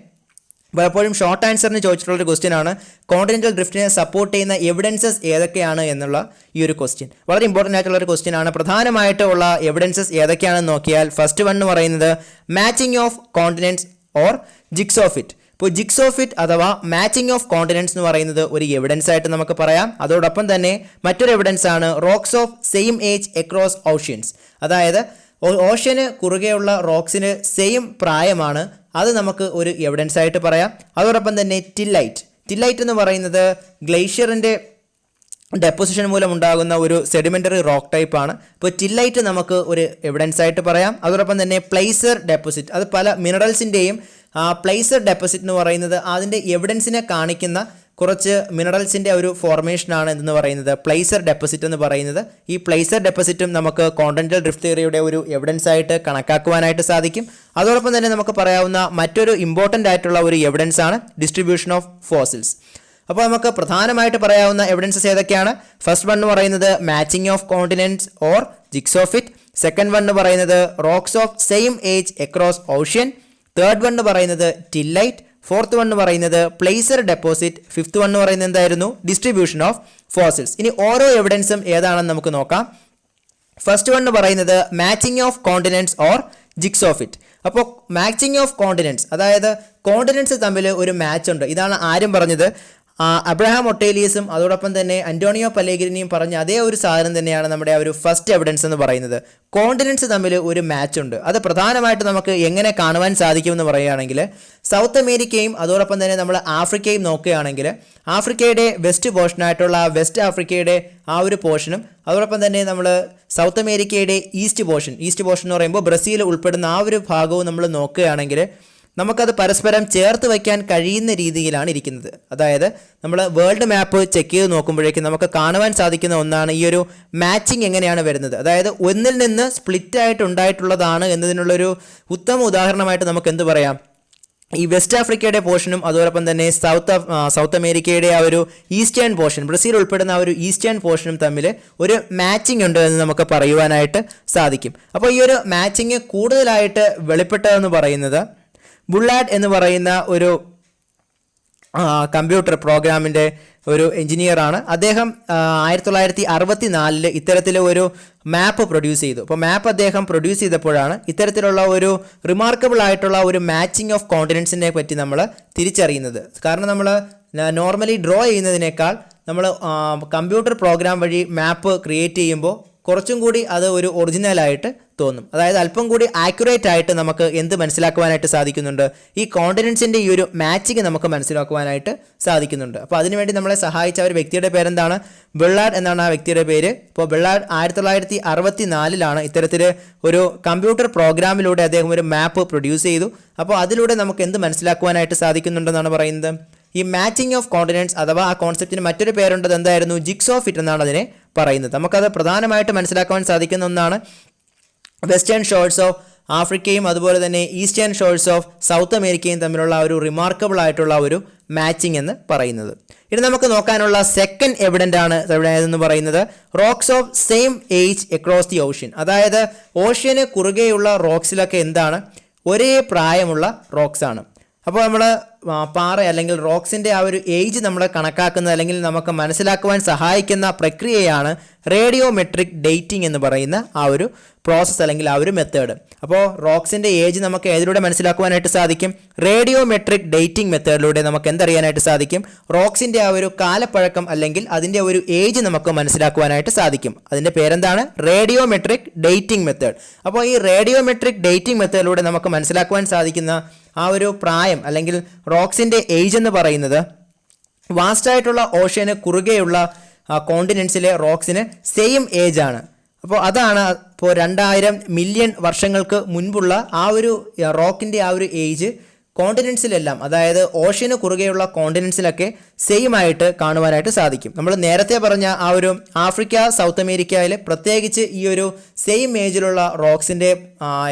പലപ്പോഴും ഷോർട്ട് ആൻസറിന് ചോദിച്ചിട്ടുള്ളൊരു ക്വസ്റ്റ്യൻ ആണ് കോണ്ടിനെൻ്റൽ ഡ്രിഫ്റ്റിനെ സപ്പോർട്ട് ചെയ്യുന്ന എവിഡൻസസ് ഏതൊക്കെയാണ് എന്നുള്ള ഈ ഒരു ക്വസ്റ്റ്യൻ. വളരെ ഇമ്പോർട്ടൻ്റ് ആയിട്ടുള്ള ഒരു ക്വസ്റ്റ്യൻ ആണ്. പ്രധാനമായിട്ടുള്ള എവിഡൻസസ് ഏതൊക്കെയാണെന്ന് നോക്കിയാൽ ഫസ്റ്റ് വൺ എന്ന് പറയുന്നത് matching of continents or jigsaw fit. ഇപ്പോൾ ജിക്സോ ഫിറ്റ് അഥവാ മാച്ചിങ് ഓഫ് കോണ്ടിനെൻറ്റ്സ് എന്ന് പറയുന്നത് ഒരു എവിഡൻസ് ആയിട്ട് നമുക്ക് പറയാം. അതോടൊപ്പം തന്നെ മറ്റൊരു എവിഡൻസ് ആണ് rocks of same age across oceans. അതായത് ഓഷ്യന് കുറുകെയുള്ള റോക്സിന് സെയിം പ്രായമാണ്. അത് നമുക്ക് ഒരു എവിഡൻസ് ആയിട്ട് പറയാം. അതോടൊപ്പം തന്നെ ടില്ലൈറ്റ് എന്ന് പറയുന്നത് ഗ്ലേഷ്യറിൻ്റെ ഡെപ്പോസിഷൻ മൂലം ഉണ്ടാകുന്ന ഒരു സെഡിമെൻ്ററി റോക്ക് ടൈപ്പ് ആണ്. ഇപ്പോൾ ടില്ലൈറ്റ് നമുക്ക് ഒരു എവിഡൻസ് ആയിട്ട് പറയാം. അതോടൊപ്പം തന്നെ പ്ലേസർ ഡെപ്പോസിറ്റ്, അത് പല മിനറൽസിൻ്റെയും പ്ലേസർ ഡെപ്പോസിറ്റ് എന്ന് പറയുന്നത് അതിൻ്റെ എവിഡൻസിനെ കാണിക്കുന്ന കുറച്ച് മിനറൽസിൻ്റെ ഒരു ഫോർമേഷനാണ് എന്ന് പറയുന്നത് പ്ലേസർ ഡെപ്പോസിറ്റ് എന്ന് പറയുന്നത്. ഈ പ്ലേസർ ഡെപ്പോസിറ്റും നമുക്ക് കോണ്ടിനെൻ്റൽ ഡ്രിഫ്റ്റ് തിയറിയുടെ ഒരു എവിഡൻസ് ആയിട്ട് കണക്കാക്കുവാനായിട്ട് സാധിക്കും. അതോടൊപ്പം തന്നെ നമുക്ക് പറയാവുന്ന മറ്റൊരു ഇമ്പോർട്ടൻ്റ് ആയിട്ടുള്ള ഒരു എവിഡൻസ് ആണ് ഡിസ്ട്രിബ്യൂഷൻ ഓഫ് ഫോസിൽസ്. അപ്പോൾ നമുക്ക് പ്രധാനമായിട്ട് പറയാവുന്ന എവിഡൻസസ് ഏതൊക്കെയാണ്? ഫസ്റ്റ് വൺ എന്ന് പറയുന്നത് matching of continents or jigs of it. Second one എന്ന് പറയുന്നത് rocks of same age across ocean. Third one എന്ന് പറയുന്നത് ടില്ലൈറ്റ്. ഫോർത്ത് വൺ എന്ന് പറയുന്നത് പ്ലേസർ ഡെപ്പോസിറ്റ്. ഫിഫ്ത്ത് വൺ എന്ന് പറയുന്നത് എന്തായിരുന്നു? Distribution of fossils. ഇനി ഓരോ എവിഡൻസും ഏതാണെന്ന് നമുക്ക് നോക്കാം. ഫസ്റ്റ് വൺ എന്ന് പറയുന്നത് matching of continents or jigs of it. അപ്പോൾ മാച്ചിങ് ഓഫ് കോണ്ടിനെന്റ്സ്, അതായത് കോണ്ടിനെന്റ്സ് തമ്മിൽ ഒരു മാച്ച് ഉണ്ട്. ഇതാണ് ആരും പറഞ്ഞത്? അബ്രഹാം ഒട്ടേലിയസും അതോടൊപ്പം തന്നെ അന്റോണിയോ പലേഗ്രിനിയും പറഞ്ഞ അതേ ഒരു സാധനം തന്നെയാണ് നമ്മുടെ ആ ഒരു ഫസ്റ്റ് എവിഡൻസ് എന്ന് പറയുന്നത്. കോണ്ടിനെന്റ്സ് തമ്മിൽ ഒരു മാച്ച് ഉണ്ട്. അത് പ്രധാനമായിട്ട് നമുക്ക് എങ്ങനെ കാണുവാൻ സാധിക്കുമെന്ന് പറയുകയാണെങ്കിൽ, സൗത്ത് അമേരിക്കയും അതോടൊപ്പം തന്നെ നമ്മൾ ആഫ്രിക്കയും നോക്കുകയാണെങ്കിൽ, ആഫ്രിക്കയുടെ വെസ്റ്റ് പോർഷനായിട്ടുള്ള വെസ്റ്റ് ആഫ്രിക്കയുടെ ആ ഒരു പോർഷനും അതോടൊപ്പം തന്നെ നമ്മൾ സൗത്ത് അമേരിക്കയുടെ ഈസ്റ്റ് പോർഷൻ എന്ന് പറയുമ്പോൾ ബ്രസീൽ ഉൾപ്പെടുന്ന ആ ഒരു ഭാഗവും നമ്മൾ നോക്കുകയാണെങ്കിൽ നമുക്കത് പരസ്പരം ചേർത്ത് വയ്ക്കാൻ കഴിയുന്ന രീതിയിലാണ് ഇരിക്കുന്നത്. അതായത് നമ്മൾ വേൾഡ് മാപ്പ് ചെക്ക് ചെയ്ത് നോക്കുമ്പോഴേക്കും നമുക്ക് കാണുവാൻ സാധിക്കുന്ന ഒന്നാണ് ഈ ഒരു മാച്ചിങ് എങ്ങനെയാണ് വരുന്നത്. അതായത് ഒന്നിൽ നിന്ന് സ്പ്ലിറ്റ് ആയിട്ട് ഉണ്ടായിട്ടുള്ളതാണ് എന്നതിനുള്ളൊരു ഉത്തമ ഉദാഹരണമായിട്ട് നമുക്ക് എന്ത് പറയാം? ഈ വെസ്റ്റ് ആഫ്രിക്കയുടെ പോർഷനും അതോടൊപ്പം തന്നെ സൗത്ത് അമേരിക്കയുടെ ആ ഒരു ഈസ്റ്റേൺ പോർഷൻ, ബ്രസീൽ ഉൾപ്പെടുന്ന ആ ഒരു ഈസ്റ്റേൺ പോർഷനും തമ്മിൽ ഒരു മാച്ചിങ് ഉണ്ട് എന്ന് നമുക്ക് പറയുവാനായിട്ട് സാധിക്കും. അപ്പോൾ ഈ ഒരു മാച്ചിങ് കൂടുതലായിട്ട് വെളിപ്പെട്ടതെന്ന് പറയുന്നത് ബുള്ളാർഡ് എന്ന് പറയുന്ന ഒരു കമ്പ്യൂട്ടർ പ്രോഗ്രാമിൻ്റെ ഒരു എഞ്ചിനീയറാണ്. അദ്ദേഹം 1964 ഇത്തരത്തിലെ ഒരു മാപ്പ് പ്രൊഡ്യൂസ് ചെയ്തു. അപ്പോൾ മാപ്പ് അദ്ദേഹം പ്രൊഡ്യൂസ് ചെയ്തപ്പോഴാണ് ഇത്തരത്തിലുള്ള ഒരു റിമാർക്കബിൾ ആയിട്ടുള്ള ഒരു മാച്ചിങ് ഓഫ് കോണ്ടിനെന്റ്സിനെ പറ്റി നമ്മൾ തിരിച്ചറിയുന്നത്. കാരണം നമ്മൾ നോർമലി ഡ്രോ ചെയ്യുന്നതിനേക്കാൾ നമ്മൾ കമ്പ്യൂട്ടർ പ്രോഗ്രാം വഴി മാപ്പ് ക്രിയേറ്റ് ചെയ്യുമ്പോൾ കുറച്ചും കൂടി അത് ഒരു ഒറിജിനലായിട്ട് തോന്നും. അതായത് അല്പം കൂടി ആക്യുറേറ്റ് ആയിട്ട് നമുക്ക് എന്ത് മനസ്സിലാക്കുവാനായിട്ട് സാധിക്കുന്നുണ്ട്? ഈ കോണ്ടിനെന്റ്സിൻ്റെ ഈ ഒരു മാച്ചിങ് നമുക്ക് മനസ്സിലാക്കുവാനായിട്ട് സാധിക്കുന്നുണ്ട്. അപ്പോൾ അതിനുവേണ്ടി നമ്മളെ സഹായിച്ച ഒരു വ്യക്തിയുടെ പേരെന്താണ്? ബുള്ളാർഡ് എന്നാണ് ആ വ്യക്തിയുടെ പേര്. അപ്പോൾ ബുള്ളാർഡ് 1964 ഇത്തരത്തിൽ ഒരു കമ്പ്യൂട്ടർ പ്രോഗ്രാമിലൂടെ അദ്ദേഹം ഒരു മാപ്പ് പ്രൊഡ്യൂസ് ചെയ്തു. അപ്പോൾ അതിലൂടെ നമുക്ക് എന്ത് മനസ്സിലാക്കുവാനായിട്ട് സാധിക്കുന്നുണ്ടെന്നാണ് പറയുന്നത്? ഈ മാച്ചിങ് ഓഫ് കോണ്ടിനെന്റ്സ് അഥവാ ആ കോൺസെപ്റ്റിന് മറ്റൊരു പേരുണ്ട്. എന്തായിരുന്നു? ജിഗ്സ് ഓഫ് ഇറ്റ് എന്നാണ് അതിനെ പറയുന്നത്. നമുക്കത് പ്രധാനമായിട്ട് മനസ്സിലാക്കുവാൻ സാധിക്കുന്ന ഒന്നാണ് വെസ്റ്റേൺ ഷോർട്സ് ഓഫ് ആഫ്രിക്കയും അതുപോലെ തന്നെ ഈസ്റ്റേൺ ഷോർട്സ് ഓഫ് സൗത്ത് അമേരിക്കയും തമ്മിലുള്ള ഒരു റിമാർക്കബിൾ ആയിട്ടുള്ള ഒരു മാച്ചിങ് എന്ന് പറയുന്നത്. ഇനി നമുക്ക് നോക്കാനുള്ള സെക്കൻഡ് എവിഡൻ്റ് ആണ് എന്ന് പറയുന്നത് rocks of same age across the ocean. അതായത് ഓഷ്യന് കുറുകെയുള്ള റോക്സിലൊക്കെ എന്താണ്? ഒരേ പ്രായമുള്ള റോക്സ് ആണ്. അപ്പോൾ നമ്മൾ പാറ അല്ലെങ്കിൽ റോക്സിൻ്റെ ആ ഒരു ഏജ് നമ്മൾ കണക്കാക്കുന്നത് അല്ലെങ്കിൽ നമുക്ക് മനസ്സിലാക്കുവാൻ സഹായിക്കുന്ന പ്രക്രിയയാണ് റേഡിയോമെട്രിക് ഡേറ്റിംഗ് എന്ന് പറയുന്ന ആ ഒരു പ്രോസസ്സ് അല്ലെങ്കിൽ ആ ഒരു മെത്തേഡ്. അപ്പോൾ റോക്സിൻ്റെ ഏജ് നമുക്ക് ഏതിലൂടെ മനസ്സിലാക്കുവാനായിട്ട് സാധിക്കും? റേഡിയോമെട്രിക് ഡേറ്റിംഗ് മെത്തേഡിലൂടെ നമുക്ക് എന്തറിയാനായിട്ട് സാധിക്കും? റോക്സിൻ്റെ ആ ഒരു കാലപ്പഴക്കം അല്ലെങ്കിൽ അതിൻ്റെ ഒരു ഏജ് നമുക്ക് മനസ്സിലാക്കുവാനായിട്ട് സാധിക്കും. അതിൻ്റെ പേരെന്താണ്? Radiometric dating method. അപ്പോൾ ഈ റേഡിയോമെട്രിക് ഡേറ്റിംഗ് മെത്തേഡിലൂടെ നമുക്ക് മനസ്സിലാക്കുവാൻ സാധിക്കുന്ന ആ ഒരു പ്രായം അല്ലെങ്കിൽ റോക്സിൻ്റെ ഏജ് എന്ന് പറയുന്നത് വാസ്റ്റായിട്ടുള്ള ഓഷ്യന് കുറുകെയുള്ള കോണ്ടിനെൻസിലെ റോക്സിന് സെയിം ഏജ് ആണ്. അപ്പോൾ അതാണ് ഇപ്പോൾ 2000 മില്യൺ വർഷങ്ങൾക്ക് മുൻപുള്ള ആ ഒരു റോക്കിൻ്റെ ആ ഒരു ഏജ് കോണ്ടിനെൻസിലെല്ലാം, അതായത് ഓഷ്യന് കുറുകെയുള്ള കോണ്ടിനെൻസിലൊക്കെ സെയിം ആയിട്ട് കാണുവാനായിട്ട് സാധിക്കും. നമ്മൾ നേരത്തെ പറഞ്ഞ ആ ഒരു ആഫ്രിക്ക സൗത്ത് അമേരിക്കയിൽ പ്രത്യേകിച്ച് ഈ ഒരു സെയിം ഏജിലുള്ള റോക്സിൻ്റെ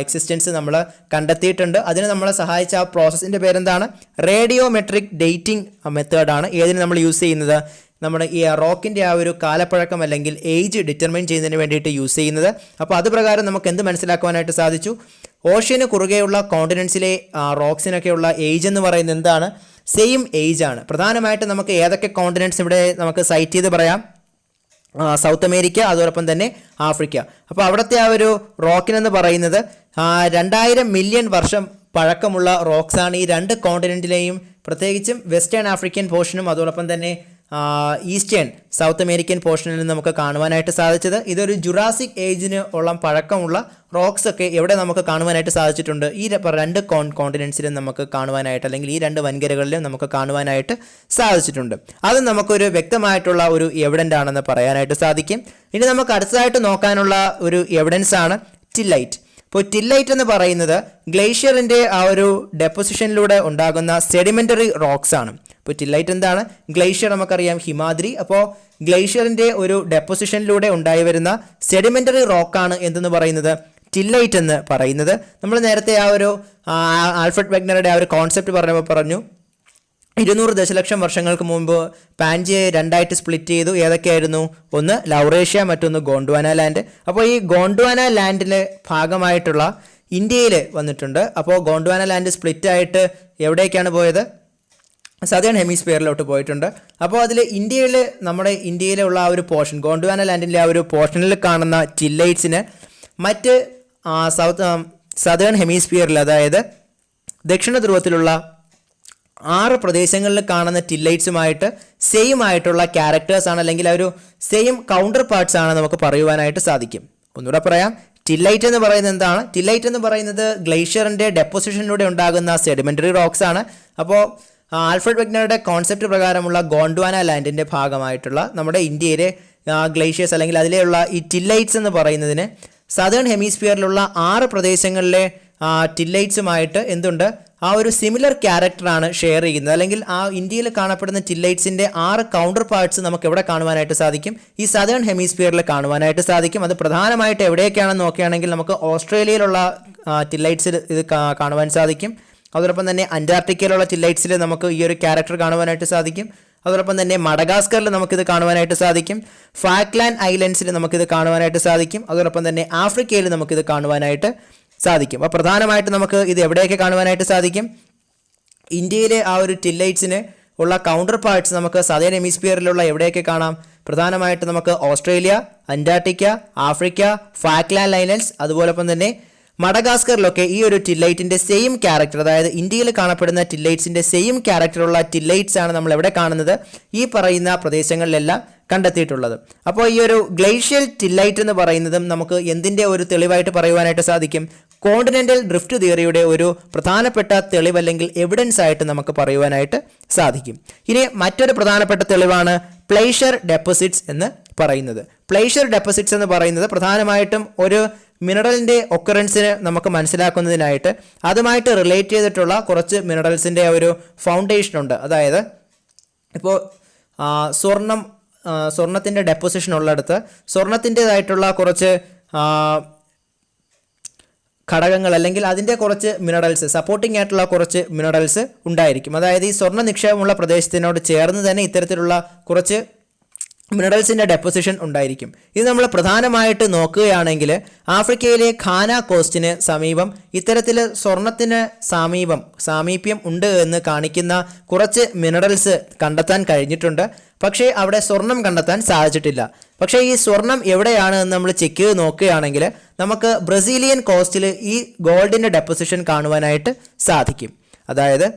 എക്സിസ്റ്റൻസ് നമ്മൾ കണ്ടെത്തിയിട്ടുണ്ട്. അതിന് നമ്മളെ സഹായിച്ച ആ പ്രോസസ്സിൻ്റെ പേരെന്താണ്? റേഡിയോമെട്രിക് ഡേറ്റിംഗ് മെത്തേഡാണ്. ഏതിന് നമ്മൾ യൂസ് ചെയ്യുന്നത്? നമ്മുടെ ഈ റോക്കിൻ്റെ ആ ഒരു കാലപ്പഴക്കം അല്ലെങ്കിൽ ഏജ് ഡിറ്റർമൈൻ ചെയ്യുന്നതിന് വേണ്ടിയിട്ട് യൂസ് ചെയ്യുന്നത്. അപ്പോൾ അത് പ്രകാരം നമുക്ക് എന്ത് മനസ്സിലാക്കുവാനായിട്ട് സാധിച്ചു? ഓഷ്യന് കുറുകെയുള്ള കോണ്ടിനെൻസിലെ റോക്സിനൊക്കെയുള്ള ഏജ് എന്ന് പറയുന്നത് എന്താണ്? സെയിം ഏജ് ആണ്. പ്രധാനമായിട്ട് നമുക്ക് ഏതൊക്കെ കോണ്ടിനെൻറ്റ്സ് ഇവിടെ നമുക്ക് സൈറ്റ് ചെയ്ത് പറയാം? സൗത്ത് അമേരിക്ക, അതോടൊപ്പം തന്നെ ആഫ്രിക്ക. അപ്പോൾ അവിടുത്തെ ആ ഒരു റോക്കിനെന്ന് പറയുന്നത് 2000 മില്യൺ വർഷം പഴക്കമുള്ള റോക്സാണ് ഈ രണ്ട് കോണ്ടിനെൻറ്റിലെയും, പ്രത്യേകിച്ചും വെസ്റ്റേൺ ആഫ്രിക്കൻ പോർഷനും അതോടൊപ്പം തന്നെ ഈസ്റ്റേൺ സൗത്ത് അമേരിക്കൻ പോർഷനിൽ നിന്ന് നമുക്ക് കാണുവാനായിട്ട് സാധിച്ചത്. ഇതൊരു ജുറാസിക് ഏജിന് ഉള്ള പഴക്കമുള്ള റോക്സ് ഒക്കെ എവിടെ നമുക്ക് കാണുവാനായിട്ട് സാധിച്ചിട്ടുണ്ട്? ഈ രണ്ട് കോണ്ടിനെൻസിലും നമുക്ക് കാണുവാനായിട്ട് അല്ലെങ്കിൽ ഈ രണ്ട് വൻകരകളിലും നമുക്ക് കാണുവാനായിട്ട് സാധിച്ചിട്ടുണ്ട്. അത് നമുക്കൊരു വ്യക്തമായിട്ടുള്ള ഒരു എവിഡൻ്റ് ആണെന്ന് പറയാനായിട്ട് സാധിക്കും. ഇനി നമുക്ക് അടുത്തതായിട്ട് നോക്കാനുള്ള ഒരു എവിഡൻസ് ആണ് ടില്ലൈറ്റ്. ഇപ്പോൾ ടില്ലൈറ്റ് എന്ന് പറയുന്നത് ഗ്ലേഷ്യറിൻ്റെ ആ ഒരു ഡെപ്പോസിഷനിലൂടെ ഉണ്ടാകുന്ന സെഡിമെൻ്ററി റോക്സ് ആണ്. ഇപ്പോൾ ടില്ലൈറ്റ് എന്താണ്? ഗ്ലേഷ്യർ നമുക്കറിയാം, ഹിമാദ്രി. അപ്പോൾ ഗ്ലേഷ്യറിൻ്റെ ഒരു ഡെപ്പോസിഷനിലൂടെ ഉണ്ടായി വരുന്ന സെഡിമെൻ്ററി റോക്കാണ് എന്തെന്ന് പറയുന്നത്? ടില്ലൈറ്റ് എന്ന് പറയുന്നത്. നമ്മൾ നേരത്തെ ആ ഒരു ആൽഫ്രഡ് വെഗ്നറുടെ ആ ഒരു കോൺസെപ്റ്റ് പറഞ്ഞു 200 ദശലക്ഷം വർഷങ്ങൾക്ക് മുമ്പ് പാൻജിയയെ രണ്ടായിട്ട് സ്പ്ലിറ്റ് ചെയ്തു. ഏതൊക്കെയായിരുന്നു? ഒന്ന് ലൗറേഷ്യ, മറ്റൊന്ന് ഗോണ്ട്വാന ലാൻഡ്. അപ്പോൾ ഈ ഗോണ്ട്വാന ലാൻഡിലെ ഭാഗമായിട്ടുള്ള ഇന്ത്യയിൽ വന്നിട്ടുണ്ട്. അപ്പോൾ ഗോണ്ട്വാന ലാൻഡ് സ്പ്ലിറ്റ് ആയിട്ട് എവിടേക്കാണ് പോയത്? സദേൺ ഹെമിസ്ഫിയറിലോട്ട് പോയിട്ടുണ്ട്. അപ്പോൾ അതിൽ നമ്മുടെ ഇന്ത്യയിലുള്ള ആ ഒരു പോർഷൻ, ഗോണ്ട്വാന ലാൻഡിൻ്റെ ആ ഒരു പോർഷനിൽ കാണുന്ന ടില്ലൈറ്റ്സിന് മറ്റ് സദേൺ ഹെമിസ്ഫിയറിൽ, അതായത് ദക്ഷിണ ധ്രുവത്തിലുള്ള 6 പ്രദേശങ്ങളിൽ കാണുന്ന ടില്ലൈറ്റ്സുമായിട്ട് സെയിം ആയിട്ടുള്ള ക്യാരക്ടേഴ്സാണ്, അല്ലെങ്കിൽ ആ ഒരു സെയിം കൗണ്ടർ പാർട്സ് ആണ് നമുക്ക് പറയുവാനായിട്ട് സാധിക്കും. ഒന്നുകൂടെ പറയാം, ടില്ലൈറ്റ് എന്ന് പറയുന്നത് എന്താണ്? ടില്ലൈറ്റ് എന്ന് പറയുന്നത് ഗ്ലേഷ്യറിൻ്റെ ഡെപ്പോസിഷനിലൂടെ ഉണ്ടാകുന്ന സെഡിമെൻ്ററി റോക്സ് ആണ്. അപ്പോൾ ആൽഫ്രഡ് വെഗ്നറുടെ കോൺസെപ്റ്റ് പ്രകാരമുള്ള ഗോണ്ട്വാന ലാൻഡിൻ്റെ ഭാഗമായിട്ടുള്ള നമ്മുടെ ഇന്ത്യയിലെ ഗ്ലേഷ്യേഴ്സ്, അല്ലെങ്കിൽ അതിലെയുള്ള ഈ ടില്ലൈറ്റ്സ് എന്ന് പറയുന്നതിന് സദേൺ ഹെമിസ്ഫിയറിലുള്ള 6 പ്രദേശങ്ങളിലെ ടില്ലൈറ്റ്സുമായിട്ട് എന്തുണ്ട്? ആ ഒരു സിമിലർ ക്യാരക്ടറാണ് ഷെയർ ചെയ്യുന്നത്. അല്ലെങ്കിൽ ആ ഇന്ത്യയിൽ കാണപ്പെടുന്ന ടില്ലൈറ്റ്സിൻ്റെ 6 കൗണ്ടർ പാർട്സ് നമുക്ക് എവിടെ കാണുവാനായിട്ട് സാധിക്കും? ഈ സദേൺ ഹെമിസ്ഫിയറിൽ കാണുവാനായിട്ട് സാധിക്കും. അത് പ്രധാനമായിട്ട് എവിടെയൊക്കെയാണെന്ന് നോക്കുകയാണെങ്കിൽ നമുക്ക് ഓസ്ട്രേലിയയിലുള്ള ടില്ലൈറ്റ്സിൽ ഇത് കാണുവാൻ സാധിക്കും. അതോടൊപ്പം തന്നെ അന്റാർട്ടിക്കയിലുള്ള ടില്ലൈറ്റ്സിൽ നമുക്ക് ഈ ഒരു ക്യാരക്ടർ കാണുവാനായിട്ട് സാധിക്കും. അതോടൊപ്പം തന്നെ മഡഗാസ്കറിൽ നമുക്കിത് കാണുവാനായിട്ട് സാധിക്കും. ഫാക്ലാൻഡ് ഐലൻഡ്സിൽ നമുക്കിത് കാണുവാനായിട്ട് സാധിക്കും. അതോടൊപ്പം തന്നെ ആഫ്രിക്കയിൽ നമുക്കിത് കാണുവാനായിട്ട് സാധിക്കും. അപ്പോൾ പ്രധാനമായിട്ട് നമുക്ക് ഇത് എവിടെയൊക്കെ കാണുവാനായിട്ട് സാധിക്കും? ഇന്ത്യയിലെ ആ ഒരു ടില്ലൈറ്റ്സിന് ഉള്ള കൗണ്ടർ പാർട്സ് നമുക്ക് സദേൺ ഹെമിസ്ഫിയറിലുള്ള എവിടെയൊക്കെ കാണാം? പ്രധാനമായിട്ട് നമുക്ക് Australia, Antarctica, Africa, Falkland islands, അതുപോലൊപ്പം തന്നെ മഡഗാസ്കറിലൊക്കെ ഈ ഒരു ടില്ലൈറ്റിൻ്റെ സെയിം ക്യാരക്ടർ, അതായത് ഇന്ത്യയിൽ കാണപ്പെടുന്ന ടില്ലൈറ്റ്സിൻ്റെ സെയിം ക്യാരക്ടറുള്ള ടില്ലൈറ്റ്സ് ആണ് നമ്മൾ എവിടെ കാണുന്നത്? ഈ പറയുന്ന പ്രദേശങ്ങളിലെല്ലാം കണ്ടെത്തിയിട്ടുള്ളത്. അപ്പോൾ ഈ ഒരു ഗ്ലേഷ്യൽ ടില്ലൈറ്റ് എന്ന് പറയുന്നതും നമുക്ക് എന്തിൻ്റെ ഒരു തെളിവായിട്ട് പറയുവാനായിട്ട് സാധിക്കും? കോണ്ടിനെൻ്റൽ ഡ്രിഫ്റ്റ് തിയറിയുടെ ഒരു പ്രധാനപ്പെട്ട തെളിവ്, അല്ലെങ്കിൽ എവിഡൻസ് ആയിട്ട് നമുക്ക് പറയുവാനായിട്ട് സാധിക്കും. ഇനി മറ്റൊരു പ്രധാനപ്പെട്ട തെളിവാണ് പ്ലേഷ്യർ ഡെപ്പോസിറ്റ്സ് എന്ന് പറയുന്നത്. പ്ലേഷ്യർ ഡെപ്പോസിറ്റ്സ് എന്ന് പറയുന്നത് പ്രധാനമായിട്ടും ഒരു മിനറലിൻ്റെ ഒക്കറൻസിന് നമുക്ക് മനസ്സിലാക്കുന്നതിനായിട്ട് അതുമായിട്ട് റിലേറ്റ് ചെയ്തിട്ടുള്ള കുറച്ച് മിനറൽസിൻ്റെ ഒരു ഫൗണ്ടേഷൻ ഉണ്ട്. അതായത് ഇപ്പോൾ സ്വർണത്തിൻ്റെ ഡെപ്പോസിഷൻ ഉള്ളിടത്ത് സ്വർണത്തിൻ്റെതായിട്ടുള്ള കുറച്ച് ഘടകങ്ങൾ, അല്ലെങ്കിൽ അതിൻ്റെ കുറച്ച് മിനറൽസ്, സപ്പോർട്ടിംഗ് ആയിട്ടുള്ള കുറച്ച് മിനറൽസ് ഉണ്ടായിരിക്കും. അതായത് ഈ സ്വർണ്ണ നിക്ഷേപമുള്ള പ്രദേശത്തിനോട് ചേർന്ന് തന്നെ ഇത്തരത്തിലുള്ള കുറച്ച് മിനറൽസിൻ്റെ ഡെപ്പോസിഷൻ ഉണ്ടായിരിക്കും. ഇത് നമ്മൾ പ്രധാനമായിട്ട് നോക്കുകയാണെങ്കിൽ ആഫ്രിക്കയിലെ ഖാന കോസ്റ്റിന് സമീപം ഇത്തരത്തിൽ സ്വർണത്തിന് സാമീപ്യം ഉണ്ട് എന്ന് കാണിക്കുന്ന കുറച്ച് മിനറൽസ് കണ്ടെത്താൻ കഴിഞ്ഞിട്ടുണ്ട്. പക്ഷേ അവിടെ സ്വർണം കണ്ടെത്താൻ സാധിച്ചിട്ടില്ല. പക്ഷേ ഈ സ്വർണം എവിടെയാണ് എന്ന് നമ്മൾ ചെക്ക് ചെയ്ത് നോക്കുകയാണെങ്കിൽ നമുക്ക് ബ്രസീലിയൻ കോസ്റ്റിൽ ഈ ഗോൾഡിൻ്റെ ഡെപ്പോസിഷൻ കാണുവാനായിട്ട് സാധിക്കും. അതായത്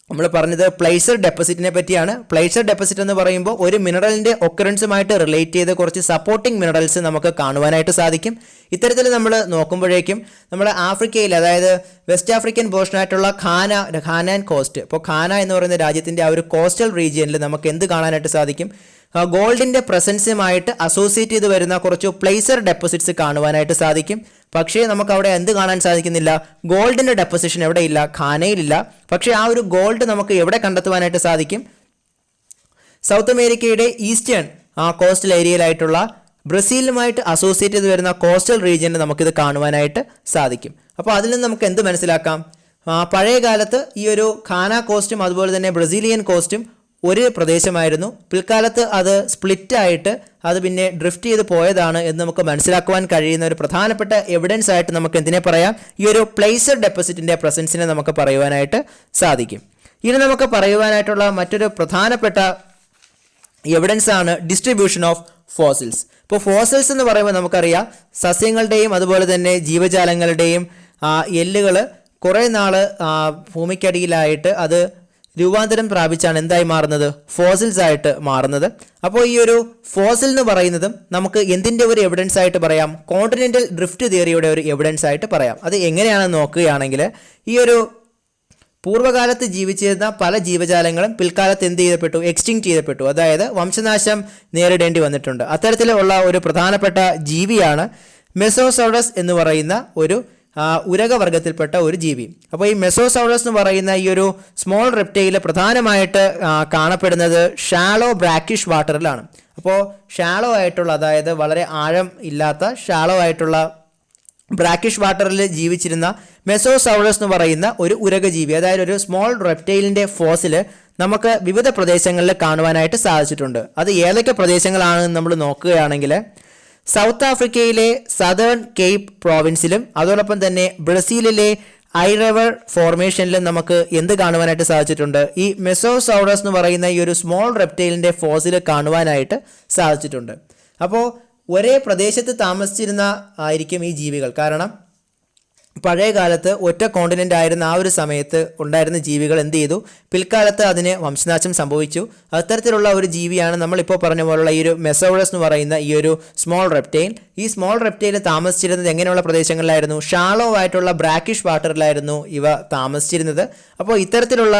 നമ്മൾ പറഞ്ഞത് പ്ലേസർ ഡെപ്പോസിറ്റിനെ പറ്റിയാണ്. പ്ലേസർ ഡെപ്പോസിറ്റ് എന്ന് പറയുമ്പോൾ ഒരു മിനറലിൻ്റെ ഒക്കറൻസുമായിട്ട് റിലേറ്റ് ചെയ്ത് കുറച്ച് സപ്പോർട്ടിംഗ് മിനറൽസ് നമുക്ക് കാണുവാനായിട്ട് സാധിക്കും. ഇത്തരത്തിൽ നമ്മൾ നോക്കുമ്പോഴേക്കും നമ്മുടെ ആഫ്രിക്കയിൽ, അതായത് വെസ്റ്റ് ആഫ്രിക്കൻ പോർഷനായിട്ടുള്ള ഖാനാൻ കോസ്റ്റ്, ഇപ്പോൾ ഖാന എന്ന് പറയുന്ന രാജ്യത്തിൻ്റെ ആ ഒരു കോസ്റ്റൽ റീജിയനിൽ നമുക്ക് എന്ത് കാണാനായിട്ട് സാധിക്കും? ഗോൾഡിൻ്റെ പ്രസൻസുമായിട്ട് അസോസിയേറ്റ് ചെയ്ത് വരുന്ന കുറച്ച് പ്ലേസർ ഡെപ്പോസിറ്റ്സ് കാണുവാനായിട്ട് സാധിക്കും. പക്ഷേ നമുക്ക് അവിടെ എന്ത് കാണാൻ സാധിക്കുന്നില്ല? ഗോൾഡിൻ്റെ ഡെപ്പോസിഷൻ എവിടെയില്ല? ഖാനയിലില്ല. പക്ഷേ ആ ഒരു ഗോൾഡ് നമുക്ക് എവിടെ കണ്ടെത്തുവാനായിട്ട് സാധിക്കും? സൗത്ത് അമേരിക്കയുടെ ഈസ്റ്റേൺ കോസ്റ്റൽ ഏരിയയിലായിട്ടുള്ള ബ്രസീലുമായിട്ട് അസോസിയേറ്റ് ചെയ്ത് വരുന്ന കോസ്റ്റൽ റീജിയനിൽ നമുക്കിത് കാണുവാനായിട്ട് സാധിക്കും. അപ്പോൾ അതിൽ നിന്ന് നമുക്ക് എന്ത് മനസ്സിലാക്കാം? പഴയ കാലത്ത് ഈ ഒരു ഖാന കോസ്റ്റും അതുപോലെ തന്നെ ബ്രസീലിയൻ കോസ്റ്റും ഒരു പ്രദേശമായിരുന്നു. പിൽക്കാലത്ത് അത് സ്പ്ലിറ്റായിട്ട് അത് പിന്നെ ഡ്രിഫ്റ്റ് ചെയ്ത് പോയതാണ് എന്ന് നമുക്ക് മനസ്സിലാക്കുവാൻ കഴിയുന്ന ഒരു പ്രധാനപ്പെട്ട എവിഡൻസ് ആയിട്ട് നമുക്ക് എന്തിനെ പറയാം? ഈ ഒരു പ്ലേസർ ഡെപ്പോസിറ്റിൻ്റെ പ്രസൻസിനെ നമുക്ക് പറയുവാനായിട്ട് സാധിക്കും. ഇനി നമുക്ക് പറയുവാനായിട്ടുള്ള മറ്റൊരു പ്രധാനപ്പെട്ട എവിഡൻസ് ആണ് ഡിസ്ട്രിബ്യൂഷൻ ഓഫ് ഫോസിൽസ്. ഇപ്പോൾ ഫോസിൽസ് എന്ന് പറയുമ്പോൾ നമുക്കറിയാം സസ്യങ്ങളുടെയും അതുപോലെ തന്നെ ജീവജാലങ്ങളുടെയും എല്ലുകൾ കുറേ നാൾ ഭൂമിക്കടിയിലായിട്ട് അത് രൂപാന്തരം പ്രാപിച്ചാണ് എന്തായി മാറുന്നത്? ഫോസിൽസ് ആയിട്ട് മാറുന്നത്. അപ്പോൾ ഈ ഒരു ഫോസിൽ എന്ന് പറയുന്നതും നമുക്ക് എന്തിൻ്റെ ഒരു എവിഡൻസ് ആയിട്ട് പറയാം? കോണ്ടിനെൻ്റൽ ഡ്രിഫ്റ്റ് തിയറിയുടെ ഒരു എവിഡൻസ് ആയിട്ട് പറയാം. അത് എങ്ങനെയാണെന്ന് നോക്കുകയാണെങ്കിൽ ഈ ഒരു പൂർവ്വകാലത്ത് ജീവിച്ചിരുന്ന പല ജീവജാലങ്ങളും പിൽക്കാലത്ത് എന്ത് ചെയ്യപ്പെട്ടു? എക്സ്റ്റിങ്ക്റ്റ് ചെയ്യപ്പെട്ടു. അതായത് വംശനാശം നേരിടേണ്ടി വന്നിട്ടുണ്ട്. അത്തരത്തിലുള്ള ഒരു പ്രധാനപ്പെട്ട ജീവിയാണ് മെസോസൗറസ് എന്ന് പറയുന്ന ഒരു ഉരകവർഗത്തിൽപ്പെട്ട ഒരു ജീവി. അപ്പോൾ ഈ മെസോസൗറസ് എന്ന് പറയുന്ന ഈ ഒരു സ്മോൾ റെപ്റ്റൈൽ പ്രധാനമായിട്ട് കാണപ്പെടുന്നത് ഷാലോ ബ്രാക്കിഷ് വാട്ടറിലാണ്. അപ്പോൾ ഷാലോ ആയിട്ടുള്ള, അതായത് വളരെ ആഴം ഇല്ലാത്ത ഷാലോ ആയിട്ടുള്ള ബ്രാക്കിഷ് വാട്ടറിൽ ജീവിച്ചിരുന്ന മെസോസൗറസ് എന്ന് പറയുന്ന ഒരു ഉരകജീവി, അതായത് ഒരു സ്മോൾ റെപ്റ്റൈലിൻ്റെ ഫോസിൽ നമുക്ക് വിവിധ പ്രദേശങ്ങളിൽ കാണുവാനായിട്ട് സാധിച്ചിട്ടുണ്ട്. അത് ഏതൊക്കെ പ്രദേശങ്ങളാണെന്ന് നമ്മൾ നോക്കുകയാണെങ്കിൽ സൗത്ത് ആഫ്രിക്കയിലെ സദേൺ കേപ്പ് പ്രോവിൻസിലും അതോടൊപ്പം തന്നെ ബ്രസീലിലെ ഐറവർ ഫോർമേഷനിലും നമുക്ക് എന്ത് കാണുവാനായിട്ട് സാധിച്ചിട്ടുണ്ട്? ഈ മെസോസൗറസ് എന്ന് പറയുന്ന ഈ ഒരു സ്മോൾ റെപ്റ്റൈലിൻ്റെ ഫോസിൽ കാണുവാനായിട്ട് സാധിച്ചിട്ടുണ്ട്. അപ്പോൾ ഒരേ പ്രദേശത്ത് താമസിച്ചിരുന്ന ആയിരിക്കും ഈ ജീവികൾ. കാരണം പഴയ കാലത്ത് ഒറ്റ കോണ്ടിനെൻ്റ് ആയിരുന്ന ആ ഒരു സമയത്ത് ഉണ്ടായിരുന്ന ജീവികൾ എന്ത് ചെയ്തു? പിൽക്കാലത്ത് അതിന് വംശനാശം സംഭവിച്ചു. അത്തരത്തിലുള്ള ഒരു ജീവിയാണ് നമ്മളിപ്പോൾ പറഞ്ഞ പോലുള്ള ഈ ഒരു മെസോറസ് എന്ന് പറയുന്ന ഈ ഒരു സ്മോൾ റെപ്റ്റൈൽ. ഈ സ്മോൾ റെപ്റ്റൈൽ താമസിച്ചിരുന്നത് എങ്ങനെയുള്ള പ്രദേശങ്ങളിലായിരുന്നു? ഷാളോ ആയിട്ടുള്ള ബ്രാക്കിഷ് വാട്ടറിലായിരുന്നു ഇവ താമസിച്ചിരുന്നത്. അപ്പോൾ ഇത്തരത്തിലുള്ള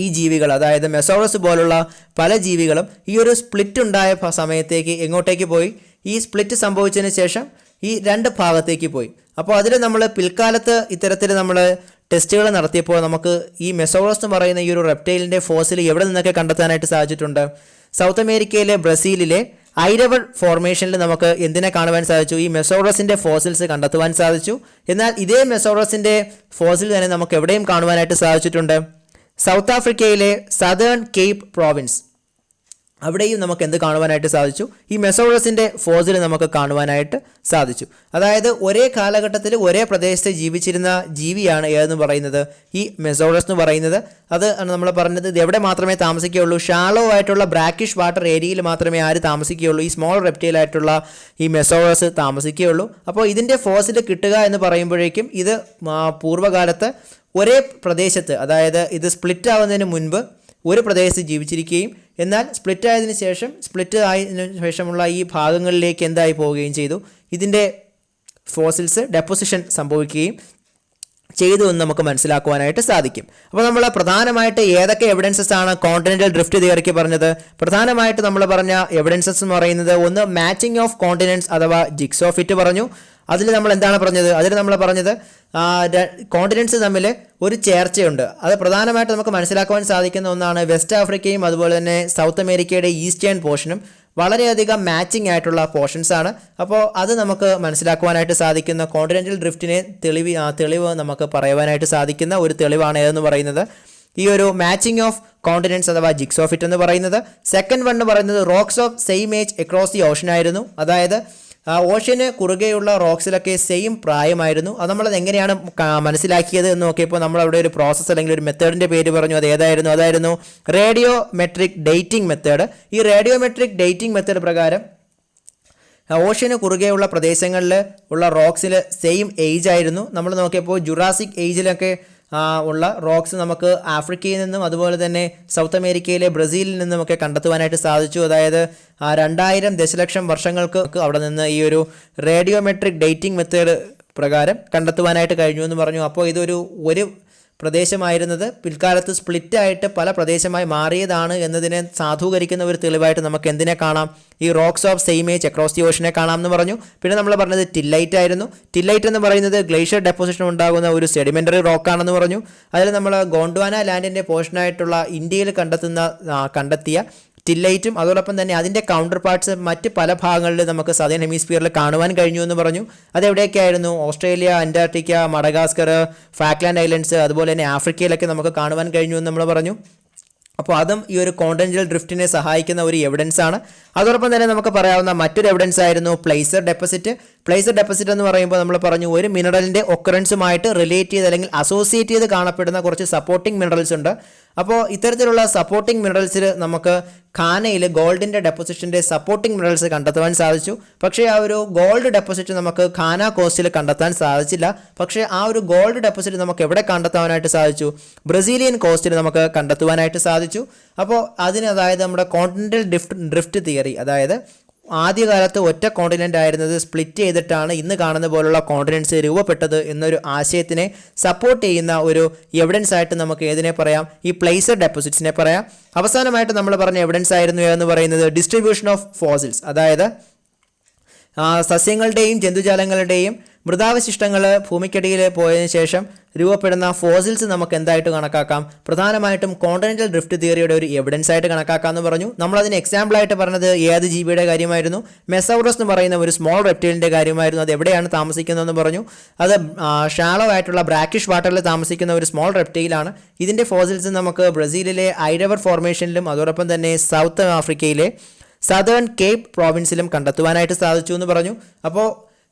ഈ ജീവികൾ, അതായത് മെസോറസ് പോലുള്ള പല ജീവികളും ഈ ഒരു സ്പ്ലിറ്റ് ഉണ്ടായ സമയത്തേക്ക് എങ്ങോട്ടേക്ക് പോയി? ഈ സ്പ്ലിറ്റ് സംഭവിച്ചതിന് ശേഷം ഈ രണ്ട് ഭാഗത്തേക്ക് പോയി. അപ്പോൾ അതിൽ നമ്മൾ പിൽക്കാലത്ത് ഇത്തരത്തിൽ നമ്മൾ ടെസ്റ്റുകൾ നടത്തിയപ്പോൾ നമുക്ക് ഈ മെസോറസ് എന്ന് പറയുന്ന ഈ ഒരു റെപ്റ്റൈലിൻ്റെ ഫോസിൽ എവിടെ നിന്നൊക്കെ കണ്ടെത്താനായിട്ട് സാധിച്ചിട്ടുണ്ട്? സൗത്ത് അമേരിക്കയിലെ ബ്രസീലിലെ ഐറവർ ഫോർമേഷനിൽ നമുക്ക് എന്തിനെ കാണുവാൻ സാധിച്ചു? ഈ മെസോറസിൻ്റെ ഫോസിൽസ് കണ്ടെത്തുവാൻ സാധിച്ചു. എന്നാൽ ഇതേ മെസോറസിൻ്റെ ഫോസിൽ തന്നെ നമുക്ക് എവിടെയും കാണുവാനായിട്ട് സാധിച്ചിട്ടുണ്ട്? സൗത്ത് ആഫ്രിക്കയിലെ സദേൺ കേപ്പ് പ്രോവിൻസ്, അവിടെയും നമുക്ക് എന്ത് കാണുവാനായിട്ട് സാധിച്ചു? ഈ മെസോറസിൻ്റെ ഫോസിൽ നമുക്ക് കാണുവാനായിട്ട് സാധിച്ചു. അതായത് ഒരേ കാലഘട്ടത്തിൽ ഒരേ പ്രദേശത്ത് ജീവിച്ചിരുന്ന ജീവിയാണ് ഏതെന്ന് പറയുന്നത് ഈ മെസോറസ് എന്ന് പറയുന്നത്. അത് നമ്മൾ പറഞ്ഞത് ഇത് എവിടെ മാത്രമേ താമസിക്കുകയുള്ളൂ? ഷാളോ ആയിട്ടുള്ള ബ്രാക്കിഷ് വാട്ടർ ഏരിയയിൽ മാത്രമേ ആര് താമസിക്കുകയുള്ളൂ? ഈ സ്മോൾ റെപ്റ്റൈൽ ആയിട്ടുള്ള ഈ മെസോറസ് താമസിക്കുകയുള്ളൂ. അപ്പോൾ ഇതിൻ്റെ ഫോസിൽ കിട്ടുക എന്ന് പറയുമ്പോഴേക്കും ഇത് പൂർവ്വകാലത്ത് ഒരേ പ്രദേശത്ത്, അതായത് ഇത് സ്പ്ലിറ്റ് ആവുന്നതിന് മുൻപ് ഒരു പ്രദേശത്ത് ജീവിച്ചിരിക്കുകയും എന്നാൽ സ്പ്ലിറ്റ് ആയതിനു ശേഷം സ്പ്ലിറ്റ് ആയതിനു ശേഷമുള്ള ഈ ഭാഗങ്ങളിലേക്ക് എന്തായി പോവുകയും ചെയ്തു? ഇതിൻ്റെ ഫോസിൽസ് ഡെപ്പോസിഷൻ സംഭവിക്കുകയും ചെയ്തു എന്ന് നമുക്ക് മനസ്സിലാക്കുവാനായിട്ട് സാധിക്കും. അപ്പോൾ നമ്മൾ പ്രധാനമായിട്ട് ഏതൊക്കെ എവിഡൻസസ് ആണ് കോണ്ടിനെൻ്റൽ ഡ്രിഫ്റ്റ് തിയറിക്ക് പറഞ്ഞത്? പ്രധാനമായിട്ട് നമ്മൾ പറഞ്ഞ എവിഡൻസസ് എന്ന് പറയുന്നത് ഒന്ന് മാച്ചിങ് ഓഫ് കോണ്ടിനെൻറ്റ്സ് അഥവാ ജിക്സോ ഫിറ്റ് പറഞ്ഞു. അതിൽ നമ്മൾ എന്താണ് പറഞ്ഞത്? അതിൽ നമ്മൾ പറഞ്ഞത് കോണ്ടിനെൻറ്റ്സ് തമ്മിൽ ഒരു ചേർച്ചയുണ്ട്. അത് പ്രധാനമായിട്ട് നമുക്ക് മനസ്സിലാക്കുവാൻ സാധിക്കുന്ന ഒന്നാണ്. വെസ്റ്റ് ആഫ്രിക്കയും അതുപോലെ തന്നെ സൗത്ത് അമേരിക്കയുടെ ഈസ്റ്റേൺ പോർഷനും വളരെയധികം മാച്ചിങ് ആയിട്ടുള്ള പോർഷൻസ് ആണ്. അപ്പോൾ അത് നമുക്ക് മനസ്സിലാക്കുവാനായിട്ട് സാധിക്കുന്ന കോണ്ടിനെൻ്റൽ ഡ്രിഫ്റ്റിനെ തെളിവ് നമുക്ക് പറയുവാനായിട്ട് സാധിക്കുന്ന ഒരു തെളിവാണ് ഏതെന്ന് പറയുന്നത് ഈ ഒരു മാച്ചിങ് ഓഫ് കോണ്ടിനെൻറ്റ്സ് അഥവാ ജിക്സോ ഫിറ്റ് എന്ന് പറയുന്നത്. സെക്കൻഡ് വൺ എന്ന് പറയുന്നത് rocks of same age across the Ocean ആയിരുന്നു. അതായത് ഓഷ്യന് കുറുകെയുള്ള റോക്സിലൊക്കെ സെയിം പ്രായമായിരുന്നു. അത് നമ്മളത് എങ്ങനെയാണ് മനസ്സിലാക്കിയത് എന്ന് നോക്കിയപ്പോൾ നമ്മളവിടെ ഒരു പ്രോസസ്സ് അല്ലെങ്കിൽ ഒരു മെത്തേഡിൻ്റെ പേര് പറഞ്ഞു. അത് ഏതായിരുന്നു? അതായിരുന്നു റേഡിയോമെട്രിക് ഡേറ്റിംഗ് മെത്തേഡ്. ഈ റേഡിയോമെട്രിക് ഡേറ്റിംഗ് മെത്തേഡ് പ്രകാരം ഓഷ്യന് കുറുകെയുള്ള പ്രദേശങ്ങളിൽ ഉള്ള റോക്സിൽ സെയിം ഏജ് ആയിരുന്നു. നമ്മൾ നോക്കിയപ്പോൾ ജുറാസിക് ഏജിലൊക്കെ ഉള്ള റോക്സ് നമുക്ക് ആഫ്രിക്കയിൽ നിന്നും അതുപോലെ തന്നെ സൗത്ത് അമേരിക്കയിലെ ബ്രസീലിൽ നിന്നുമൊക്കെ കണ്ടെത്തുവാനായിട്ട് സാധിച്ചു. അതായത് 2000 ദശലക്ഷം വർഷങ്ങൾക്ക് അവിടെ നിന്ന് ഈ ഒരു റേഡിയോമെട്രിക് ഡേറ്റിംഗ് മെത്തേഡ് പ്രകാരം കണ്ടെത്തുവാനായിട്ട് കഴിഞ്ഞു എന്ന് പറഞ്ഞു. അപ്പോൾ ഇതൊരു പ്രദേശമായിരുന്നത് പിൽക്കാലത്ത് സ്പ്ലിറ്റായിട്ട് പല പ്രദേശമായി മാറിയതാണ് എന്നതിനെ സാധൂകരിക്കുന്ന ഒരു തെളിവായിട്ട് നമുക്ക് എന്തിനെ കാണാം? ഈ rocks of same age across the ഓഷനെ കാണാം എന്ന് പറഞ്ഞു. പിന്നെ നമ്മൾ പറഞ്ഞത് ടില്ലൈറ്റ് ആയിരുന്നു. ടില്ലൈറ്റ് എന്ന് പറയുന്നത് ഗ്ലേഷ്യർ ഡെപ്പോസിഷൻ ഉണ്ടാകുന്ന ഒരു സെഡിമെൻ്ററി റോക്കാണെന്ന് പറഞ്ഞു. അതിൽ നമ്മൾ ഗോണ്ട്വാന ലാൻഡിൻ്റെ പോർഷനായിട്ടുള്ള ഇന്ത്യയിൽ കണ്ടെത്തിയ ടില്ലൈറ്റും അതോടൊപ്പം തന്നെ അതിൻ്റെ കൗണ്ടർ പാർട്സ് മറ്റ് പല ഭാഗങ്ങളിൽ നമുക്ക് സദേൺ ഹെമിസ്ഫിയറിൽ കാണുവാൻ കഴിഞ്ഞു എന്ന് പറഞ്ഞു. അതെവിടെയൊക്കെയായിരുന്നു? Australia, Antarctica, Madagascar, Falkland islands, അതുപോലെ തന്നെ ആഫ്രിക്കയിലൊക്കെ നമുക്ക് കാണുവാൻ കഴിഞ്ഞു എന്ന് നമ്മൾ പറഞ്ഞു. അപ്പോൾ അതും ഈ ഒരു കോണ്ടിനെൻ്റൽ ഡ്രിഫ്റ്റിനെ സഹായിക്കുന്ന ഒരു എവിഡൻസ് ആണ്. അതോടൊപ്പം തന്നെ നമുക്ക് പറയാവുന്ന മറ്റൊരു എവിഡൻസ് ആയിരുന്നു പ്ലേസർ ഡെപ്പോസിറ്റ്. പ്ലേസർ ഡെപ്പോസിറ്റ് എന്ന് പറയുമ്പോൾ നമ്മൾ പറഞ്ഞു ഒരു മിനറലിൻ്റെ ഒക്കറൻസുമായിട്ട് റിലേറ്റ് ചെയ്ത് അല്ലെങ്കിൽ അസോസിയേറ്റ് ചെയ്ത് കാണപ്പെടുന്ന കുറച്ച് സപ്പോർട്ടിംഗ് മിനറൽസ് ഉണ്ട്. അപ്പോൾ ഇത്തരത്തിലുള്ള സപ്പോർട്ടിംഗ് മിനറൽസിൽ നമുക്ക് ഖാനയിൽ ഗോൾഡിൻ്റെ ഡെപ്പോസിഷൻ്റെ സപ്പോർട്ടിംഗ് മിനറൽസ് കണ്ടെത്തുവാൻ സാധിച്ചു. പക്ഷേ ആ ഒരു ഗോൾഡ് ഡെപ്പോസിറ്റ് നമുക്ക് ഖാന കോസ്റ്റിൽ കണ്ടെത്താൻ സാധിച്ചില്ല. പക്ഷേ ആ ഒരു ഗോൾഡ് ഡെപ്പോസിറ്റ് നമുക്ക് എവിടെ കണ്ടെത്താനായിട്ട് സാധിച്ചു? ബ്രസീലിയൻ കോസ്റ്റിൽ നമുക്ക് കണ്ടെത്തുവാനായിട്ട് സാധിച്ചു. അപ്പോൾ അതായത് നമ്മുടെ കോണ്ടിനെൻ്റൽ ഡ്രിഫ്റ്റ് തിയറി, അതായത് ആദ്യകാലത്ത് ഒറ്റ കോണ്ടിനെൻ്റ് ആയിരുന്നത് സ്പ്ലിറ്റ് ചെയ്തിട്ടാണ് ഇന്ന് കാണുന്ന പോലുള്ള കോണ്ടിനെൻറ്റ്സ് രൂപപ്പെട്ടത് എന്നൊരു ആശയത്തിനെ സപ്പോർട്ട് ചെയ്യുന്ന ഒരു എവിഡൻസ് ആയിട്ട് നമുക്ക് ഏതിനെ പറയാം? ഈ പ്ലേസർ ഡെപ്പോസിറ്റ്സിനെ പറയാം. അവസാനമായിട്ട് നമ്മൾ പറഞ്ഞ എവിഡൻസ് ആയിരുന്നു എന്ന് പറയുന്നത് ഡിസ്ട്രിബ്യൂഷൻ ഓഫ് ഫോസിൽസ്. അതായത് സസ്യങ്ങളുടെയും ജന്തുജാലങ്ങളുടെയും മൃതാവശിഷ്ടങ്ങൾ ഭൂമിക്കടിയിൽ പോയതിനു ശേഷം രൂപപ്പെടുന്ന ഫോസിൽസ് നമുക്ക് എന്തായിട്ട് കണക്കാക്കാം? പ്രധാനമായിട്ടും കോണ്ടിനെന്റൽ ഡ്രിഫ്റ്റ് തിയറിയുടെ ഒരു എവിഡൻസ് ആയിട്ട് കണക്കാക്കാമെന്ന് പറഞ്ഞു. നമ്മളതിന് എക്സാമ്പിളായിട്ട് പറഞ്ഞത് ഏത് ജീവിയുടെ കാര്യമായിരുന്നു? മെസൗറസ് എന്ന് പറയുന്ന ഒരു സ്മോൾ റെപ്റ്റൈലിൻ്റെ കാര്യമായിരുന്നു. അത് എവിടെയാണ് താമസിക്കുന്നതെന്ന് പറഞ്ഞു. അത് ഷാലോ ആയിട്ടുള്ള ബ്രാക്കിഷ് വാട്ടറിൽ താമസിക്കുന്ന ഒരു സ്മോൾ റെപ്റ്റൈലാണ്. ഇതിൻ്റെ ഫോസിൽസ് നമുക്ക് ബ്രസീലിലെ ഐഡവർ ഫോർമേഷനിലും അതോടൊപ്പം തന്നെ സൗത്ത് ആഫ്രിക്കയിലെ സദേൺ കേപ്പ് പ്രോവിൻസിലും കണ്ടെത്തുവാനായിട്ട് സാധിച്ചു എന്ന് പറഞ്ഞു. അപ്പോൾ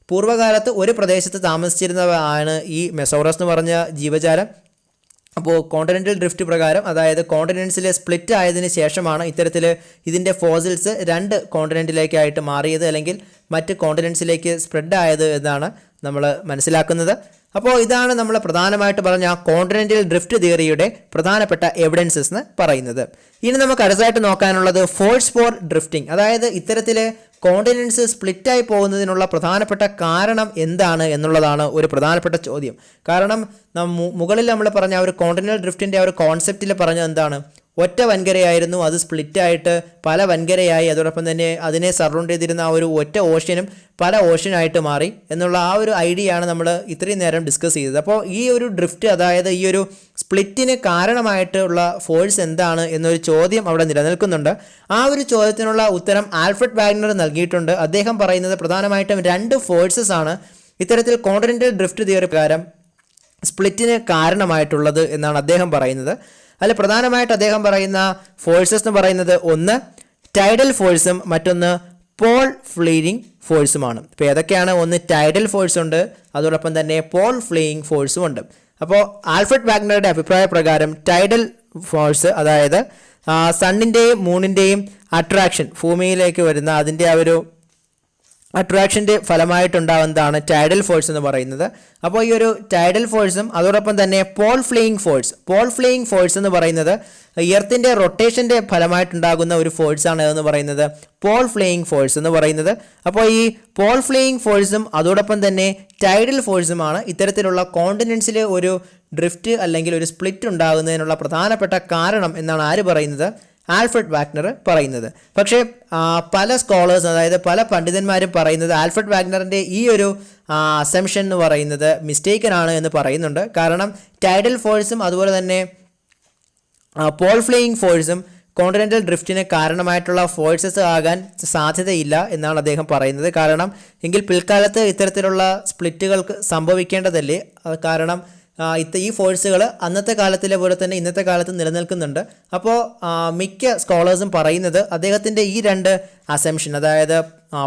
പൂർവ്വകാലത്ത് ഒരു പ്രദേശത്ത് താമസിച്ചിരുന്നതാണ് ഈ മെസൗറസ് എന്ന് പറഞ്ഞ ജീവജാലം. അപ്പോൾ കോണ്ടിനെന്റൽ ഡ്രിഫ്റ്റ് പ്രകാരം, അതായത് കോണ്ടിനെൻസിലെ സ്പ്ലിറ്റ് ആയതിനു ശേഷമാണ് ഇത്തരത്തിൽ ഇതിൻ്റെ ഫോസിൽസ് 2 കോണ്ടിനെൻറ്റിലേക്കായിട്ട് മാറിയത്, അല്ലെങ്കിൽ മറ്റ് കോണ്ടിനെൻസിലേക്ക് സ്പ്രെഡ് ആയത് എന്നാണ് നമ്മൾ മനസ്സിലാക്കുന്നത്. അപ്പോൾ ഇതാണ് നമ്മൾ പ്രധാനമായിട്ട് പറഞ്ഞ കോണ്ടിനെന്റൽ ഡ്രിഫ്റ്റ് തിയറിയുടെ പ്രധാനപ്പെട്ട എവിഡൻസസ് എന്ന് പറയുന്നത്. ഇനി നമുക്ക് അടുത്തതായിട്ട് നോക്കാനുള്ളത് ഫോഴ്സ് ഫോർ ഡ്രിഫ്റ്റിംഗ്, അതായത് ഇത്തരത്തിൽ കോണ്ടിനെൻസ് സ്പ്ലിറ്റായി പോകുന്നതിനുള്ള പ്രധാനപ്പെട്ട കാരണം എന്താണ് എന്നുള്ളതാണ് ഒരു പ്രധാനപ്പെട്ട ചോദ്യം. കാരണം മുകളിൽ നമ്മൾ പറഞ്ഞ ഒരു കോണ്ടിനെന്റൽ ഡ്രിഫ്റ്റിൻ്റെ ഒരു കോൺസെപ്റ്റിൽ പറഞ്ഞത് എന്താണ്? ഒറ്റ വൻകരയായിരുന്നു, അത് സ്പ്ലിറ്റായിട്ട് പല വൻകരയായി, അതോടൊപ്പം തന്നെ അതിനെ സറൗണ്ട് ചെയ്തിരുന്ന ആ ഒരു ഒറ്റ ഓഷ്യനും പല ഓഷ്യനായിട്ട് മാറി എന്നുള്ള ആ ഒരു ഐഡിയയാണ് നമ്മൾ ഇത്രയും നേരം ഡിസ്കസ് ചെയ്തത്. അപ്പോൾ ഈ ഒരു ഡ്രിഫ്റ്റ്, അതായത് ഈ ഒരു സ്പ്ലിറ്റിന് കാരണമായിട്ടുള്ള ഫോഴ്സ് എന്താണ് എന്നൊരു ചോദ്യം അവിടെ നിലനിൽക്കുന്നുണ്ട്. ആ ഒരു ചോദ്യത്തിനുള്ള ഉത്തരം ആൽഫ്രഡ് വാഗ്നർ നൽകിയിട്ടുണ്ട്. അദ്ദേഹം പറയുന്നത് പ്രധാനമായിട്ടും 2 ഫോഴ്സസ് ആണ് ഇത്തരത്തിൽ കോണ്ടിനെന്റൽ ഡ്രിഫ്റ്റ് തിയറി പ്രകാരം സ്പ്ലിറ്റിന് കാരണമായിട്ടുള്ളത് എന്നാണ് അദ്ദേഹം പറയുന്നത്. അതിൽ പ്രധാനമായിട്ട് അദ്ദേഹം പറയുന്ന ഫോഴ്സസ് എന്ന് പറയുന്നത് ഒന്ന് ടൈഡൽ ഫോഴ്സും മറ്റൊന്ന് പോൾ ഫ്ലീയിങ് ഫോഴ്സുമാണ്. ഇപ്പോൾ ഏതൊക്കെയാണ്? ഒന്ന് ടൈഡൽ ഫോഴ്സ് ഉണ്ട്, അതോടൊപ്പം തന്നെ പോൾ ഫ്ലീയിങ് ഫോഴ്സും ഉണ്ട്. അപ്പോൾ ആൽഫ്രഡ് വാഗ്നറുടെ അഭിപ്രായ പ്രകാരം ടൈഡൽ ഫോഴ്സ്, അതായത് സണ്ണിൻ്റെയും മൂണിൻ്റെയും അട്രാക്ഷൻ, ഭൂമിയിലേക്ക് വരുന്ന അതിൻ്റെ ആ ഒരു അട്രാക്ഷൻ്റെ ഫലമായിട്ടുണ്ടാകുന്നതാണ് ടൈഡൽ ഫോഴ്സ് എന്ന് പറയുന്നത്. അപ്പോൾ ഈ ഒരു ടൈഡൽ ഫോഴ്സും അതോടൊപ്പം തന്നെ പോൾ ഫ്ലീയിങ് ഫോഴ്സ് എന്ന് പറയുന്നത് എർത്തിൻ്റെ റൊട്ടേഷൻ്റെ ഫലമായിട്ടുണ്ടാകുന്ന ഒരു ഫോഴ്സാണ് എന്ന് പറയുന്നത് പോൾ ഫ്ലീയിങ് ഫോഴ്സ് എന്ന് പറയുന്നത്. അപ്പോൾ ഈ പോൾ ഫ്ലീയിങ് ഫോഴ്സും അതോടൊപ്പം തന്നെ ടൈഡൽ ഫോഴ്സുമാണ് ഇത്തരത്തിലുള്ള കോണ്ടിനെൻസിലെ ഒരു ഡ്രിഫ്റ്റ് അല്ലെങ്കിൽ ഒരു സ്പ്ലിറ്റ് ഉണ്ടാകുന്നതിനുള്ള പ്രധാനപ്പെട്ട കാരണം എന്നാണ് ആര് പറയുന്നത്? ആൽഫ്രഡ് വാഗ്നർ പറയുന്നത്. പക്ഷേ പല സ്കോളേഴ്സ്, അതായത് പല പണ്ഡിതന്മാരും പറയുന്നത് ആൽഫ്രഡ് വാഗ്നറിൻ്റെ ഈ ഒരു അസംഷൻ എന്ന് പറയുന്നത് മിസ്റ്റേക്കനാണ് എന്ന് പറയുന്നുണ്ട്. കാരണം ടൈഡൽ ഫോഴ്സും അതുപോലെ തന്നെ പോൾ ഫ്ലീയിങ് ഫോഴ്സും കോണ്ടിനെന്റൽ ഡ്രിഫ്റ്റിന് കാരണമായിട്ടുള്ള ഫോഴ്സസ് ആകാൻ സാധ്യതയില്ല എന്നാണ് അദ്ദേഹം പറയുന്നത്. കാരണം എങ്കിൽ പിൽക്കാലത്ത് ഇത്തരത്തിലുള്ള സ്പ്ലിറ്റുകൾക്ക് സംഭവിക്കേണ്ടതല്ലേ? കാരണം ഈ ഫോഴ്സുകൾ അന്നത്തെ കാലത്തിലെ പോലെ തന്നെ ഇന്നത്തെ കാലത്ത് നിലനിൽക്കുന്നുണ്ട്. അപ്പോൾ മിക്ക സ്കോളേഴ്സും പറയുന്നത് അദ്ദേഹത്തിൻ്റെ ഈ 2 അസംഷൻ, അതായത്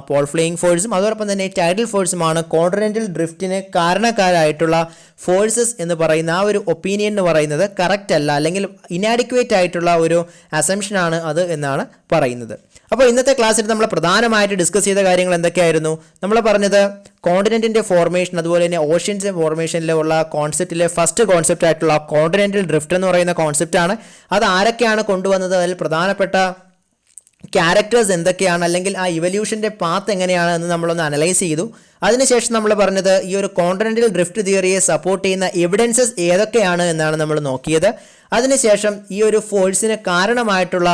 പോൾ ഫ്ലീയിങ് ഫോഴ്സും അതോടൊപ്പം തന്നെ ടൈഡൽ ഫോഴ്സുമാണ് കോണ്ടിനെന്റൽ ഡ്രിഫ്റ്റിന് കാരണക്കാരായിട്ടുള്ള ഫോഴ്സസ് എന്ന് പറയുന്ന ആ ഒരു ഒപ്പീനിയൻ എന്ന് പറയുന്നത് കറക്റ്റ് അല്ല, അല്ലെങ്കിൽ ഇനാഡിക്വേറ്റ് ആയിട്ടുള്ള ഒരു അസംഷനാണ് അത് എന്നാണ് പറയുന്നത്. അപ്പോൾ ഇന്നത്തെ ക്ലാസ്സിൽ നമ്മൾ പ്രധാനമായിട്ട് ഡിസ്കസ് ചെയ്ത കാര്യങ്ങൾ എന്തൊക്കെയായിരുന്നു? നമ്മൾ പറഞ്ഞത് കോണ്ടിനെന്റിൻ്റെ ഫോർമേഷൻ, അതുപോലെ തന്നെ ഓഷ്യൻസിൻ്റെ ഫോർമേഷനിലുള്ള കോൺസെപ്റ്റിലെ ഫസ്റ്റ് കോൺസെപ്റ്റ് ആയിട്ടുള്ള കോണ്ടിനെന്റൽ ഡ്രിഫ്റ്റ് എന്ന് പറയുന്ന കോൺസെപ്റ്റാണ്. അത് ആരൊക്കെയാണ് കൊണ്ടുവന്നത്? അതിൽ പ്രധാനപ്പെട്ട ക്യാരക്ടേഴ്സ് എന്തൊക്കെയാണ്, അല്ലെങ്കിൽ ആ ഇവല്യൂഷൻ്റെ പാത്ത് എങ്ങനെയാണ് എന്ന് നമ്മളൊന്ന് അനലൈസ് ചെയ്തു. അതിനുശേഷം നമ്മൾ പറഞ്ഞത് ഈ ഒരു കോണ്ടിനെന്റൽ ഡ്രിഫ്റ്റ് തിയറിയെ സപ്പോർട്ട് ചെയ്യുന്ന എവിഡൻസസ് ഏതൊക്കെയാണ് എന്നാണ് നമ്മൾ നോക്കിയത്. അതിനുശേഷം ഈ ഒരു ഫോഴ്സിന് കാരണമായിട്ടുള്ള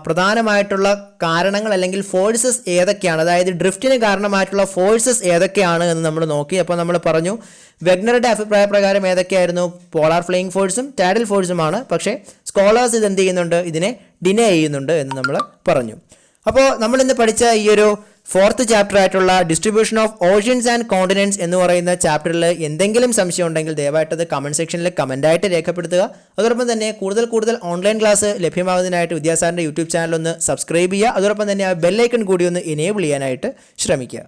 പ്രധാനമായിട്ടുള്ള കാരണങ്ങൾ അല്ലെങ്കിൽ ഫോഴ്സസ് ഏതൊക്കെയാണ്, അതായത് ഡ്രിഫ്റ്റിന് കാരണമായിട്ടുള്ള ഫോഴ്സസ് ഏതൊക്കെയാണ് എന്ന് നമ്മൾ നോക്കി. അപ്പോൾ നമ്മൾ പറഞ്ഞു വെഗ്നറുടെ അഭിപ്രായ പ്രകാരം ഏതൊക്കെയായിരുന്നു? പോളാർ ഫ്ലീയിങ് ഫോഴ്സും ടൈഡൽ ഫോഴ്സുമാണ്. പക്ഷേ സ്കോളേഴ്സ് ഇത് എന്ത് ചെയ്യുന്നുണ്ട്? ഇതിനെ ഡിനൈ ചെയ്യുന്നുണ്ട് എന്ന് നമ്മൾ പറഞ്ഞു. അപ്പോൾ നമ്മൾ ഇന്ന് പഠിച്ച ഈ ഒരു 4th ചാപ്റ്റർ ആയിട്ടുള്ള distribution of oceans and continents എന്ന് പറയുന്ന ചാപ്റ്ററിൽ എന്തെങ്കിലും സംശയം ഉണ്ടെങ്കിൽ ദയവായിട്ടത് കമൻറ്റ് സെക്ഷനിൽ കമൻറ്റായിട്ട് രേഖപ്പെടുത്തുക. അതോടൊപ്പം തന്നെ കൂടുതൽ ഓൺലൈൻ ക്ലാസ് ലഭ്യമാകുന്നതിനായിട്ട് വിദ്യാസാറിൻ്റെ യൂട്യൂബ് ചാനൽ ഒന്ന് സബ്സ്ക്രൈബ് ചെയ്യുക. അതോടൊപ്പം തന്നെ ആ ബെല്ലൈക്കൺ കൂടി ഒന്ന് എനേബിൾ ചെയ്യാനായിട്ട് ശ്രമിക്കുക.